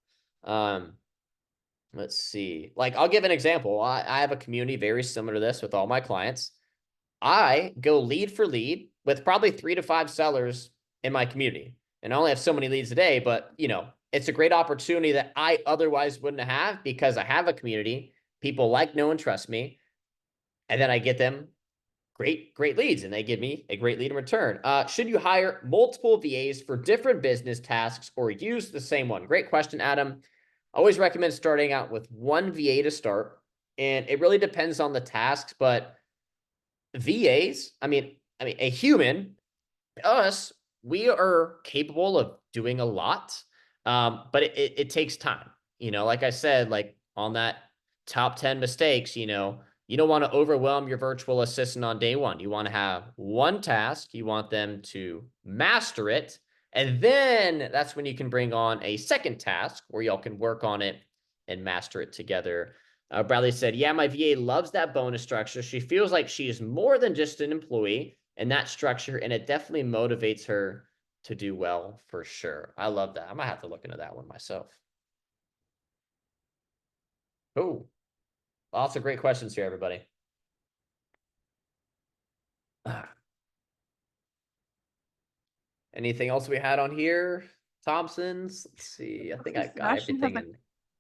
Let's see. Like I'll give an example. I have a community very similar to this with all my clients. I go lead for lead with probably 3 to 5 sellers in my community. And I only have so many leads a day, but you know, it's a great opportunity that I otherwise wouldn't have because I have a community. People like, know, and trust me. And then I get them great leads and they give me a great lead in return. Should you hire multiple VAs for different business tasks or use the same one? Great question, Adam. I always recommend starting out with one VA to start. And it really depends on the tasks, but VAs, I mean, a human, us, we are capable of doing a lot, but it takes time. You know, like I said, like on that top 10 mistakes, you know, you don't want to overwhelm your virtual assistant on day one. You want to have one task. You want them to master it. And then that's when you can bring on a second task where y'all can work on it and master it together. Bradley said, yeah, my VA loves that bonus structure. She feels like she is more than just an employee in that structure, and it definitely motivates her to do well for sure. I love that. I might have to look into that one myself. Oh, lots of great questions here, everybody. Anything else we had on here? Thompson's. Let's see. I think I got everything in.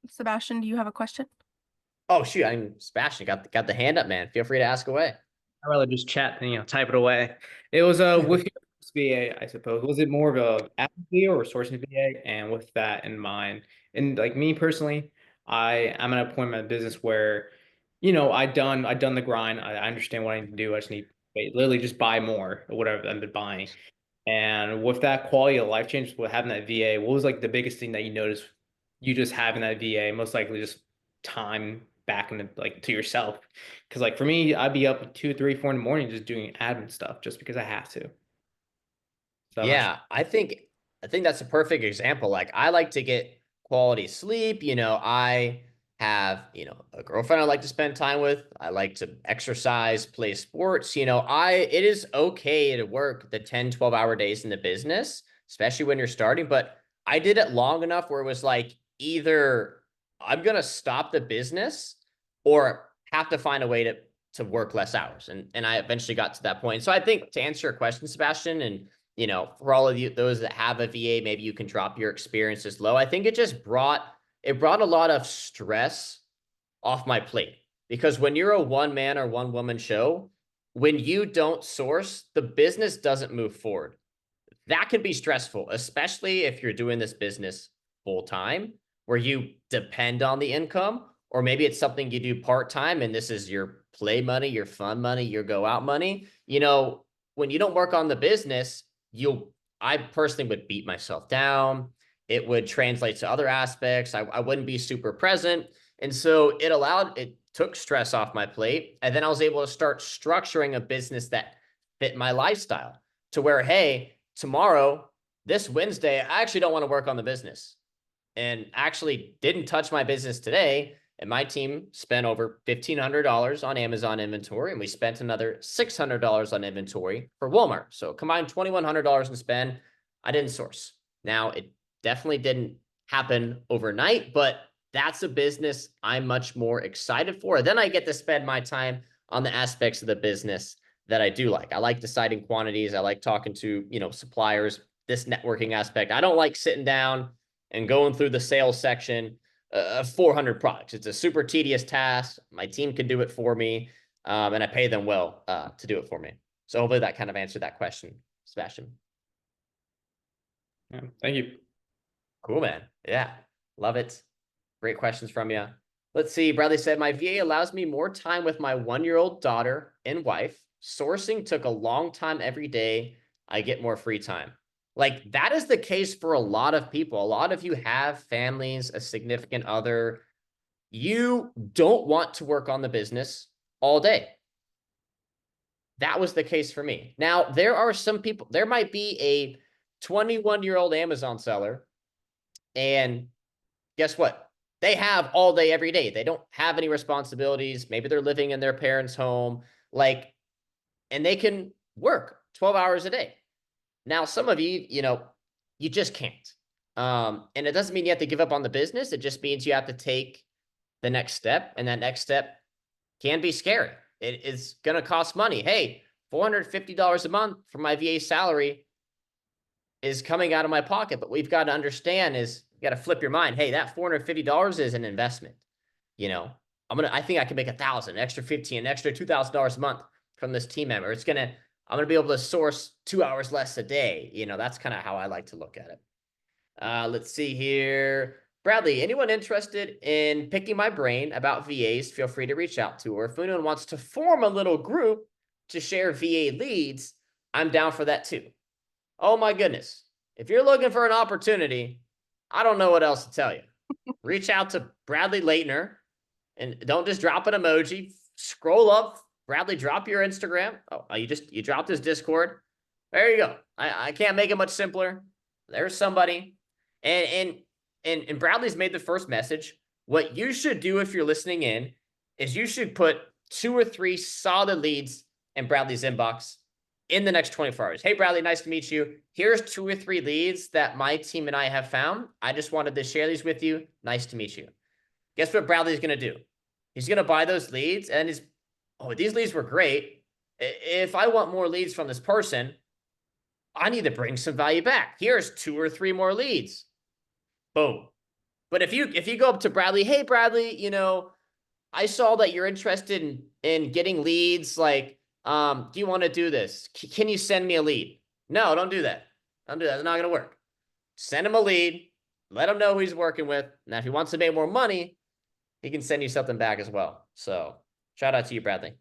Sebastian, do you have a question? Oh shoot, I'm Sebastian. Got the hand up, man. Feel free to ask away. I'd rather just chat than, type it away. It was with your first VA, I suppose. Was it more of a admin VA or a sourcing VA? And with that in mind, and like me personally, I'm at a point in my business where, I've done the grind. I understand what I need to do. I just need to literally just buy more or whatever I've been buying. And with that quality of life change, with having that VA, what was like the biggest thing that you noticed you just having that VA? Most likely just time back into like to yourself. Because like for me, I'd be up at 2, 3, 4 in the morning just doing admin stuff just because I have to. So yeah, I think that's a perfect example. Like I like to get quality sleep. You know, I have, a girlfriend I like to spend time with. I like to exercise, play sports. It is okay to work the 10, 12-hour days in the business, especially when you're starting, but I did it long enough where it was like either I'm gonna stop the business or have to find a way to work less hours. And I eventually got to that point. So I think to answer your question, Sebastian, and for all of you, those that have a VA, maybe you can drop your experiences low. I think it just brought a lot of stress off my plate, because when you're a one man or one woman show, when you don't source, the business doesn't move forward. That can be stressful, especially if you're doing this business full time, where you depend on the income, or maybe it's something you do part time and this is your play money, your fun money, your go out money. When you don't work on the business, I personally would beat myself down. It would translate to other aspects. I wouldn't be super present. And so it took stress off my plate. And then I was able to start structuring a business that fit my lifestyle, to where, hey, tomorrow, this Wednesday, I actually don't want to work on the business, and actually didn't touch my business today. And my team spent over $1,500 on Amazon inventory, and we spent another $600 on inventory for Walmart. So combined $2,100 in spend. I didn't source. Now, it definitely didn't happen overnight, but that's a business I'm much more excited for. Then I get to spend my time on the aspects of the business that I do like. I like deciding quantities. I like talking to, suppliers, this networking aspect. I don't like sitting down and going through the sales section of 400 products. It's a super tedious task. My team can do it for me, and I pay them well to do it for me. So hopefully that kind of answered that question, Sebastian. Yeah, thank you. Cool, man. Yeah, love it. Great questions from you. Let's see. Bradley said, my VA allows me more time with my 1-year-old daughter and wife. Sourcing took a long time every day. I get more free time. Like, that is the case for a lot of people. A lot of you have families, a significant other. You don't want to work on the business all day. That was the case for me. Now, there are some people, there might be a 21-year-old Amazon seller, and guess what? They have all day, every day. They don't have any responsibilities. Maybe they're living in their parents' home, and they can work 12 hours a day. Now, some of you, you just can't. And it doesn't mean you have to give up on the business. It just means you have to take the next step, and that next step can be scary. It is going to cost money. Hey, $450 a month for my VA salary is coming out of my pocket. But what we've got to understand is, you got to flip your mind. Hey, that $450 is an investment. I think I can make $1,000, an extra $15, an extra $2,000 a month from this team member. I'm going to be able to source 2 hours less a day. That's kind of how I like to look at it. Let's see here. Bradley, anyone interested in picking my brain about VAs, feel free to reach out to, or if anyone wants to form a little group to share VA leads, I'm down for that too. Oh my goodness. If you're looking for an opportunity, I don't know what else to tell you. Reach out to Bradley Leitner, and don't just drop an emoji. Scroll up. Bradley, drop your Instagram. Oh, you dropped his Discord. There you go. I can't make it much simpler. There's somebody. And Bradley's made the first message. What you should do if you're listening in is you should put 2 or 3 solid leads in Bradley's inbox in the next 24 hours. Hey, Bradley, nice to meet you. Here's 2 or 3 leads that my team and I have found. I just wanted to share these with you. Nice to meet you. Guess what Bradley's going to do? He's going to buy those leads, and these leads were great. If I want more leads from this person, I need to bring some value back. Here's 2 or 3 more leads. Boom. But if you go up to Bradley, hey, Bradley, I saw that you're interested in getting leads. Do you want to do this? Can you send me a lead? No, don't do that. Don't do that. It's not going to work. Send him a lead. Let him know who he's working with. Now, if he wants to make more money, he can send you something back as well. So shout out to you, Bradley.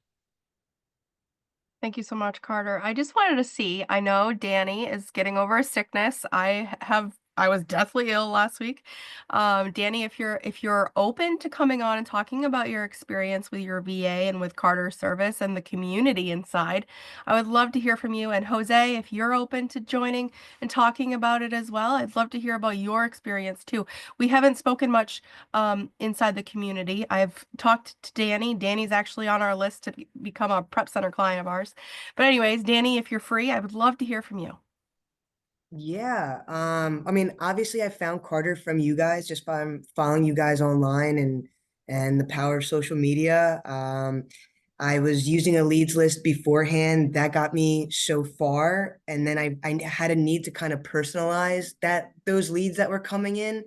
Thank you so much, Carter. I just wanted to see, I know Danny is getting over a sickness. I was deathly ill last week. Danny, if you're open to coming on and talking about your experience with your VA and with Carter's service and the community inside, I would love to hear from you. And Jose, if you're open to joining and talking about it as well, I'd love to hear about your experience too. We haven't spoken much inside the community. I've talked to Danny. Danny's actually on our list to become a Prep Center client of ours. But anyways, Danny, if you're free, I would love to hear from you. Yeah. I mean, obviously I found Carter from you guys just by following you guys online and the power of social media. I was using a leads list beforehand that got me so far, and then I had a need to kind of personalize those leads that were coming in.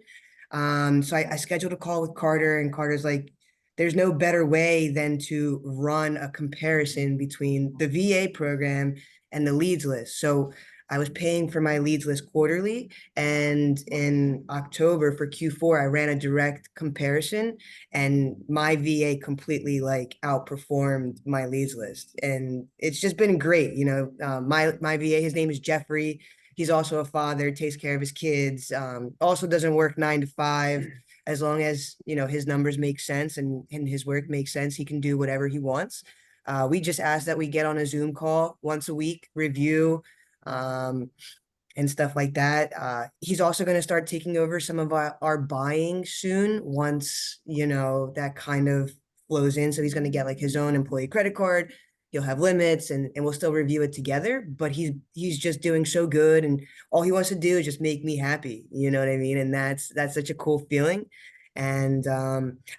So I scheduled a call with Carter, and Carter's like, there's no better way than to run a comparison between the VA program and the leads list. So I was paying for my leads list quarterly, and in October for Q4, I ran a direct comparison, and my VA completely like outperformed my leads list, and it's just been great. My VA, his name is Jeffrey. He's also a father, takes care of his kids. Also doesn't work 9 to 5. As long as his numbers make sense and his work makes sense, he can do whatever he wants. We just ask that we get on a Zoom call once a week, review um, and stuff like that. He's also going to start taking over some of our buying soon once, that kind of flows in. So he's going to get like his own employee credit card. He'll have limits and we'll still review it together, but he's just doing so good, and all he wants to do is just make me happy. You know what I mean? And that's such a cool feeling. And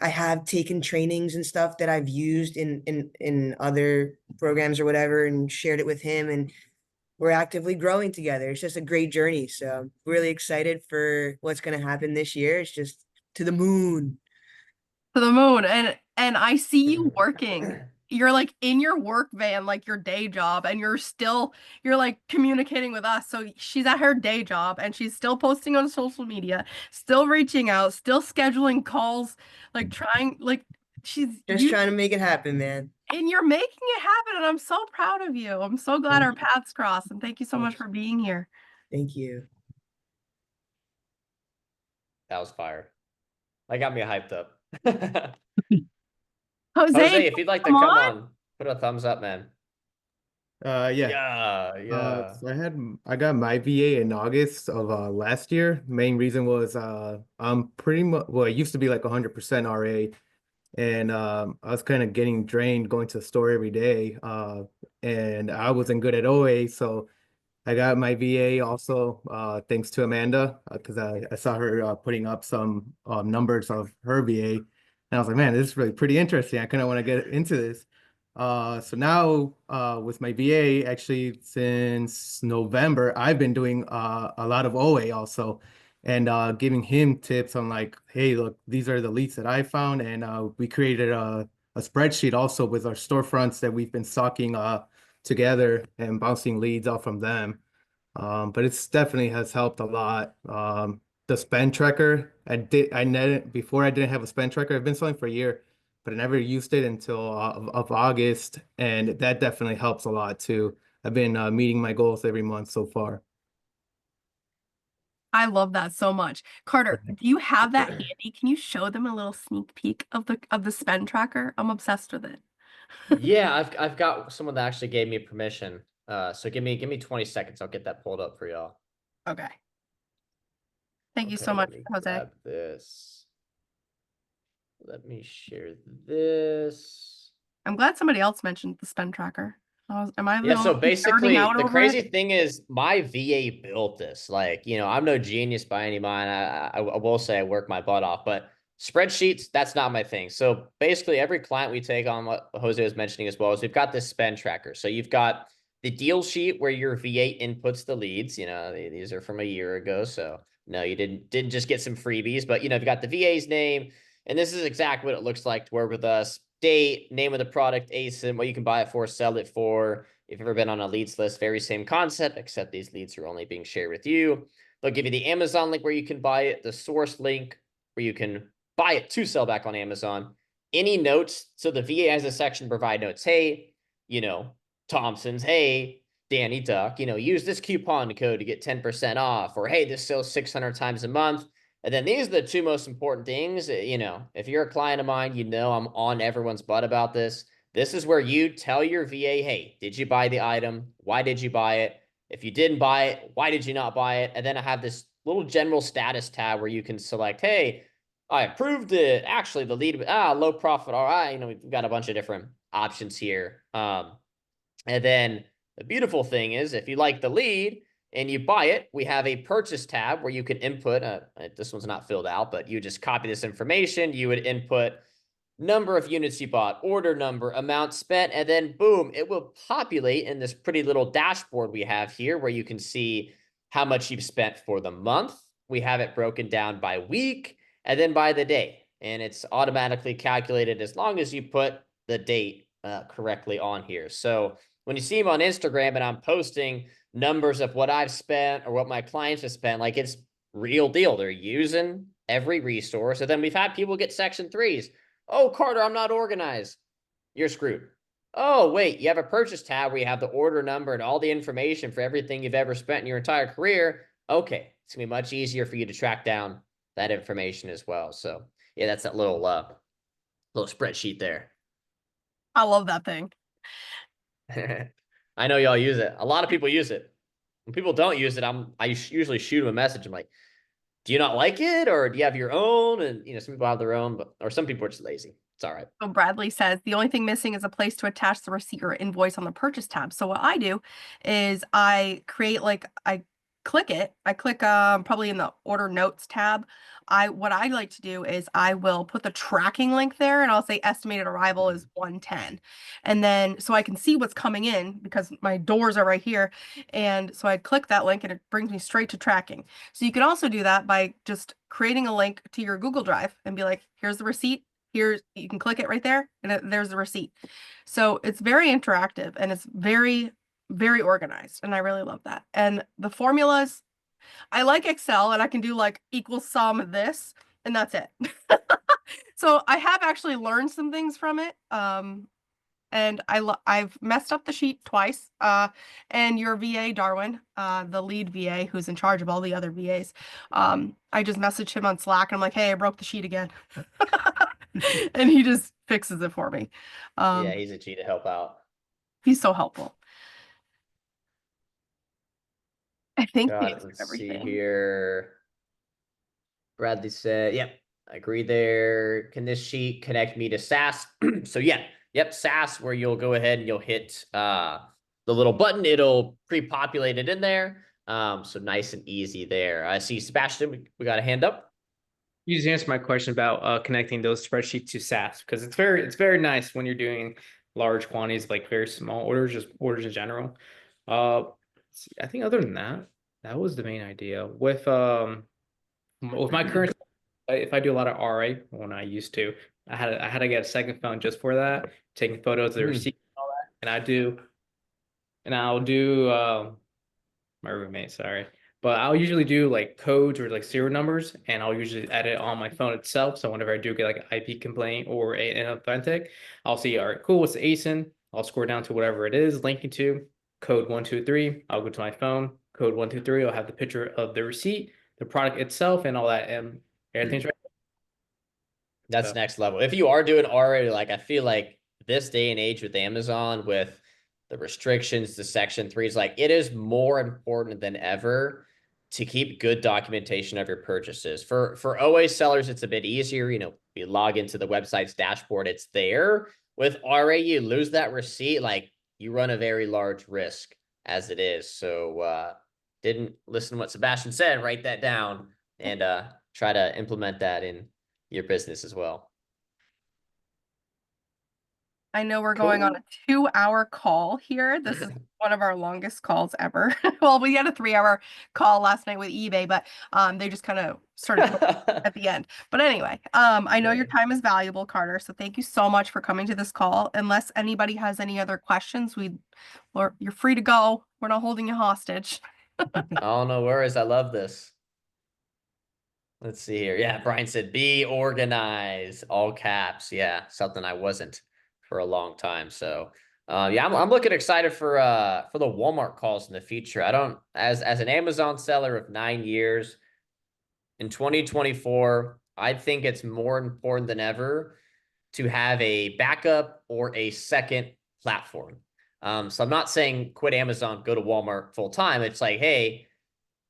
I have taken trainings and stuff that I've used in other programs or whatever and shared it with him, and we're actively growing together. It's just a great journey. So I'm really excited for what's going to happen this year. It's just to the moon. To the moon. And I see you working. You're like in your work van, like your day job, and you're like communicating with us. So she's at her day job and she's still posting on social media, still reaching out, still scheduling calls, like trying, like she's Just trying to make it happen, man. and you're making it happen. And I'm so proud of you. I'm so glad our paths crossed. And thank you so much for being here. Thank you. That was fire. That got me hyped up. Jose, Jose, if you'd like to come on, put a thumbs up, man. Yeah. Yeah. So I got my VA in August of last year. Main reason was I'm pretty much, well, it used to be like 100% RA, and I was kind of getting drained going to the store every day, and I wasn't good at OA, so I got my VA also thanks to Amanda, because I saw her putting up some numbers of her VA, and I was like, man, this is really pretty interesting. I kind of want to get into this. So now with my VA, actually since November, I've been doing a lot of OA also, and giving him tips on like, hey, look, these are the leads that I found, and we created a spreadsheet also with our storefronts that we've been stocking together and bouncing leads off from them. But it's definitely has helped a lot. The spend tracker, before I didn't have a spend tracker. I've been selling for a year, but I never used it until of August, and that definitely helps a lot too. I've been meeting my goals every month so far. I love that so much. Carter, do you have that handy? Can you show them a little sneak peek of the spend tracker? I'm obsessed with it. Yeah, I've got someone that actually gave me permission. So give me 20 seconds. I'll get that pulled up for y'all. Okay. Thank you Okay, so much, let me Jose. grab this. Let me share this. I'm glad somebody else mentioned the spend tracker. Am I the Yeah, so only one nerding basically, out the over crazy it? thing is my VA built this. Like, I'm no genius by any mind. I will say I work my butt off, but spreadsheets, that's not my thing. So basically, every client we take on, what Jose was mentioning as well, is we've got this spend tracker. So you've got the deal sheet where your VA inputs the leads. These are from a year ago. So no, you didn't just get some freebies, but you've got the VA's name, and this is exactly what it looks like to work with us. Date, name of the product, ASIN, what you can buy it for, sell it for. If you've ever been on a leads list, very same concept, except these leads are only being shared with you. They'll give you the Amazon link where you can buy it, the source link where you can buy it to sell back on Amazon. Any notes, so the VA has a section, provide notes. Hey, Thompson's, hey, Danny Duck, use this coupon code to get 10% off, or hey, this sells 600 times a month. And then these are the two most important things. If you're a client of mine, I'm on everyone's butt about this. This is where you tell your VA, hey, did you buy the item? Why did you buy it? If you didn't buy it, why did you not buy it? And then I have this little general status tab where you can select, hey, I approved it. Actually, the lead, low profit. All right. We've got a bunch of different options here. And then the beautiful thing is if you like the lead and you buy it, we have a purchase tab where you can input, this one's not filled out, but you just copy this information. You would input number of units you bought, order number, amount spent, and then boom, it will populate in this pretty little dashboard we have here where you can see how much you've spent for the month. We have it broken down by week and then by the day. And it's automatically calculated as long as you put the date correctly on here. So when you see them on Instagram and I'm posting numbers of what I've spent or what my clients have spent, like it's real deal. They're using every resource. And then we've had people get section 3s. Oh, Carter, I'm not organized. You're screwed. Oh, wait, you have a purchase tab where you have the order number and all the information for everything you've ever spent in your entire career. Okay, it's gonna be much easier for you to track down that information as well. So yeah, that's that little spreadsheet there. I love that thing. I know y'all use it. A lot of people use it. When people don't use it, I usually shoot them a message. I'm like, do you not like it, or do you have your own? And you know, some people have their own, or some people are just lazy. It's all right. So Bradley says the only thing missing is a place to attach the receipt or invoice on the purchase tab. So what I do is I create I click it. I click probably in the order notes tab. What I like to do is I will put the tracking link there and I'll say estimated arrival is 110. And then so I can see what's coming in because my doors are right here. And so I click that link and it brings me straight to tracking. So you can also do that by just creating a link to your Google Drive and be like, here's the receipt. Here, you can click it right there and there's the receipt. So it's very interactive and it's very, very organized. And I really love that. And the formulas, I like Excel and I can do like equal sum of this and that's it. So I have actually learned some things from it. And I've messed up the sheet twice. And your VA, Darwin, the lead VA who's in charge of all the other VAs, I just messaged him on Slack and I'm like, hey, I broke the sheet again. And he just fixes it for me. Yeah, he's a G to help out. He's so helpful. I think Let's see here. Bradley said, yep, I agree there. Can this sheet connect me to SAS? So yeah, yep, SAS, where you'll go ahead and you'll hit the little button. It'll pre-populate it in there. So nice and easy there. I see Sebastian, we got a hand up. You just answered my question about connecting those spreadsheets to SAS because it's very nice when you're doing large quantities, like very small orders, just orders in general. I think other than that, that was the main idea. With my current, if I do a lot of RA when I used to, I had to get a second phone just for that, taking photos of the receipt and all that. And I'll do my roommate, sorry. But I'll usually do like codes or like serial numbers, and I'll usually edit on my phone itself. So whenever I do get like an IP complaint or an authentic, I'll see, all right, cool, what's the ASIN? I'll scroll down to whatever it is, linking to code 123. I'll go to my phone, code 123. I'll have the picture of the receipt, the product itself, and all that, and everything's right. That's next level. If you are doing already, like I feel like this day and age with Amazon, with the restrictions, the section 3s, like it is more important than ever to keep good documentation of your purchases. For OA sellers, it's a bit easier. You know, you log into the website's dashboard, it's there. With RA, you lose that receipt, like you run a very large risk as it is. So didn't listen to what Sebastian said, write that down and try to implement that in your business as well. I know we're going on a 2-hour call here. This is one of our longest calls ever. Well, we had a 3-hour call last night with eBay, but they just kind of started at the end. But anyway, I know your time is valuable, Carter. So thank you so much for coming to this call. Unless anybody has any other questions, you're free to go. We're not holding you hostage. Oh, no worries. I love this. Let's see here. Yeah, Brian said, be organized, all caps. Yeah, something I wasn't for a long time. So yeah, I'm looking excited for the Walmart calls in the future. I don't, as an Amazon seller of 9 years in 2024, I think it's more important than ever to have a backup or a second platform. So I'm not saying quit Amazon, go to Walmart full time. It's like, hey,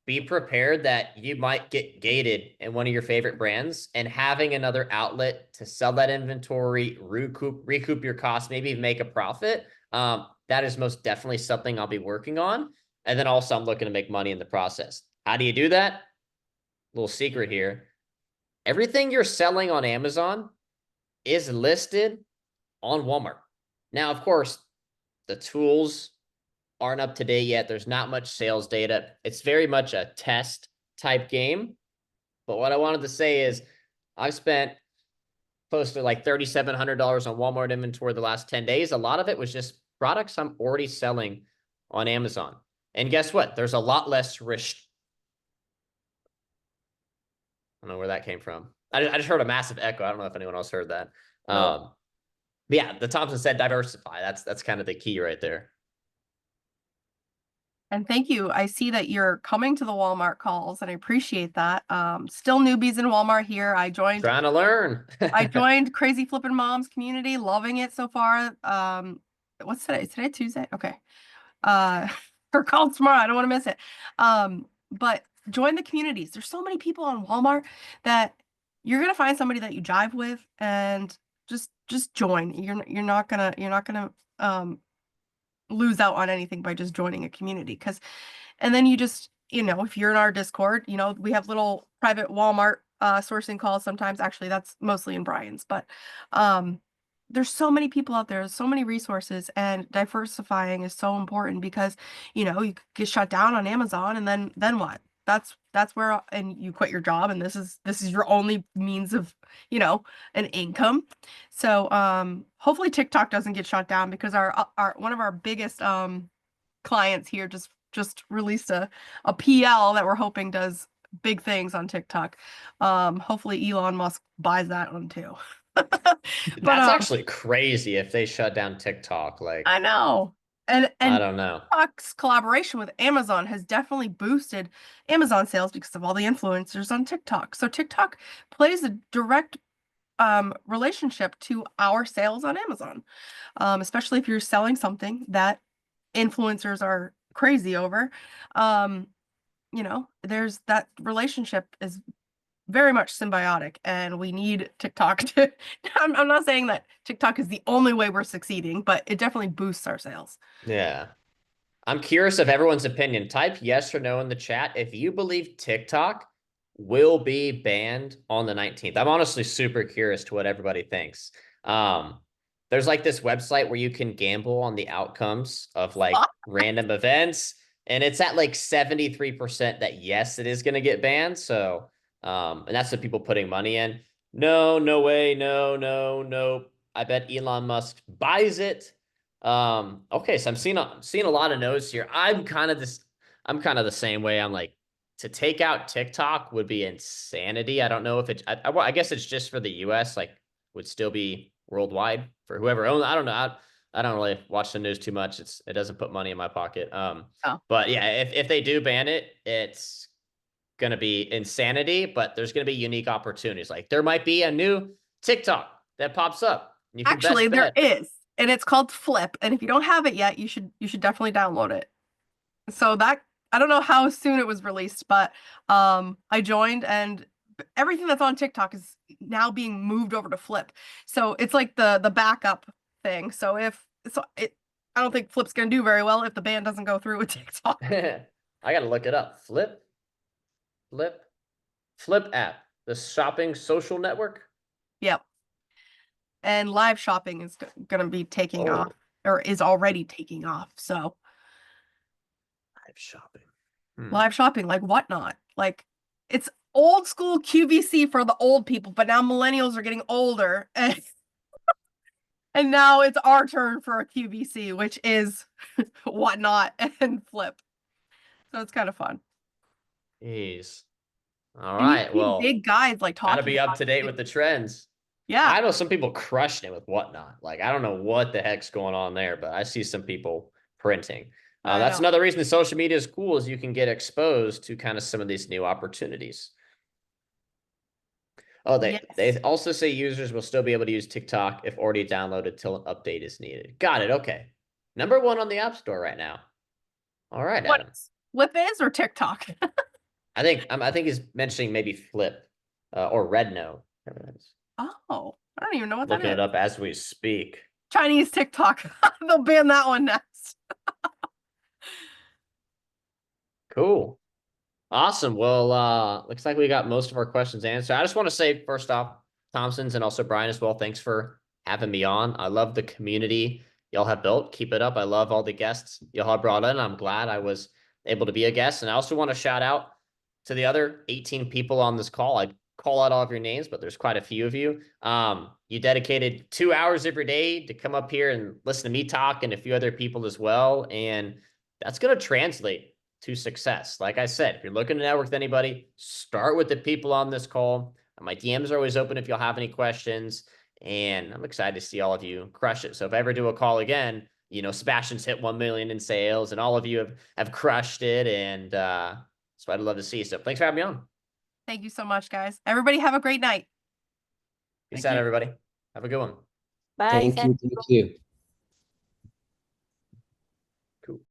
be prepared that you might get gated in one of your favorite brands, and having another outlet to sell that inventory, recoup your costs, maybe even make a profit. That is most definitely something I'll be working on. And then also I'm looking to make money in the process. How do you do that? Little secret here. Everything you're selling on Amazon is listed on Walmart. Now, of course, the tools aren't up to date yet. There's not much sales data. It's very much a test type game. But what I wanted to say is I've spent close to like $3,700 on Walmart inventory the last 10 days. A lot of it was just products I'm already selling on Amazon. And guess what? There's a lot less risk. I don't know where that came from. I just heard a massive echo. I don't know if anyone else heard that. No. But yeah, the Thompson said diversify. That's kind of the key right there. And thank you. I see that you're coming to the Walmart calls, and I appreciate that. Still newbies in Walmart here. I joined Trying to learn. I joined Crazy Flippin' Moms community, loving it so far. What's today? Is today Tuesday? Okay. Her call tomorrow. I don't want to miss it. But join the communities. There's so many people on Walmart that you're gonna find somebody that you jive with, and just join. You're not gonna lose out on anything by just joining a community. And then you just, if you're in our Discord, we have little private Walmart sourcing calls sometimes. Actually, that's mostly in Brian's, but there's so many people out there, there's so many resources, and diversifying is so important because you could get shut down on Amazon, and then what? That's where, and you quit your job, and this is your only means of an income. So hopefully TikTok doesn't get shut down, because our one of our biggest clients here just released a PL that we're hoping does big things on TikTok. Hopefully Elon Musk buys that one too. That's actually crazy if they shut down TikTok. Like, I know. And I don't know. TikTok's collaboration with Amazon has definitely boosted Amazon sales because of all the influencers on TikTok. So TikTok plays a direct relationship to our sales on Amazon, especially if you're selling something that influencers are crazy over. There's that relationship is very much symbiotic, and we need TikTok to I'm not saying that TikTok is the only way we're succeeding, but it definitely boosts our sales. Yeah. I'm curious of everyone's opinion. Type yes or no in the chat if you believe TikTok will be banned on the 19th. I'm honestly super curious to what everybody thinks. There's like this website where you can gamble on the outcomes of like random events, and it's at like 73% that yes, it is going to get banned. So and that's the people putting money in. No way. No. I bet Elon Musk buys it. Okay, so I'm seeing a lot of no's here. I'm kind of the same way. I'm like, to take out TikTok would be insanity. I don't know if I guess it's just for the US, like would still be worldwide for whoever owns. I don't know. I don't really watch the news too much. It doesn't put money in my pocket. But yeah, if they do ban it, it's going to be insanity, but there's going to be unique opportunities. Like there might be a new TikTok that pops up. You can Actually, there is, and it's called Flip. And if you don't have it yet, you should definitely download it. So that, I don't know how soon it was released, but I joined, and everything that's on TikTok is now being moved over to Flip. So it's like the backup thing. So I don't think Flip's going to do very well if the ban doesn't go through with TikTok. I got to look it up. Flip app, the shopping social network. Yep. And live shopping is going to be taking off, or is already taking off. So live shopping, like Whatnot, like it's old school QVC for the old people, but now millennials are getting older, and now it's our turn for a QVC, which is Whatnot and Flip. So it's kind of fun. Jeez. All right. Well, big guys like talking. Gotta be up to date with the trends. Yeah. I know some people crushing it with Whatnot. Like, I don't know what the heck's going on there, but I see some people printing. That's another reason that social media is cool, is you can get exposed to kind of some of these new opportunities. Oh, they also say users will still be able to use TikTok if already downloaded till an update is needed. Got it. Okay. Number 1 on the App Store right now. All right, Adam. Flip is, or TikTok? I think he's mentioning maybe Flip or Redno. Oh, I don't even know what that is. Looking it up as we speak. Chinese TikTok. They'll ban that one next. Cool. Awesome. Well, looks like we got most of our questions answered. I just want to say first off, Thompsons and also Brian as well, thanks for having me on. I love the community y'all have built. Keep it up. I love all the guests y'all have brought in. I'm glad I was able to be a guest. And I also want to shout out to the other 18 people on this call. I call out all of your names, but there's quite a few of you. You dedicated 2 hours every day to come up here and listen to me talk and a few other people as well. And that's going to translate to success. Like I said, if you're looking to network with anybody, start with the people on this call. My DMs are always open if you'll have any questions. And I'm excited to see all of you crush it. So if I ever do a call again, you know, Sebastian's hit 1 million in sales and all of you have crushed it. And so I'd love to see you. So thanks for having me on. Thank you so much, guys. Everybody have a great night. Peace out, everybody. Have a good one. Bye. Thank you. Thank you.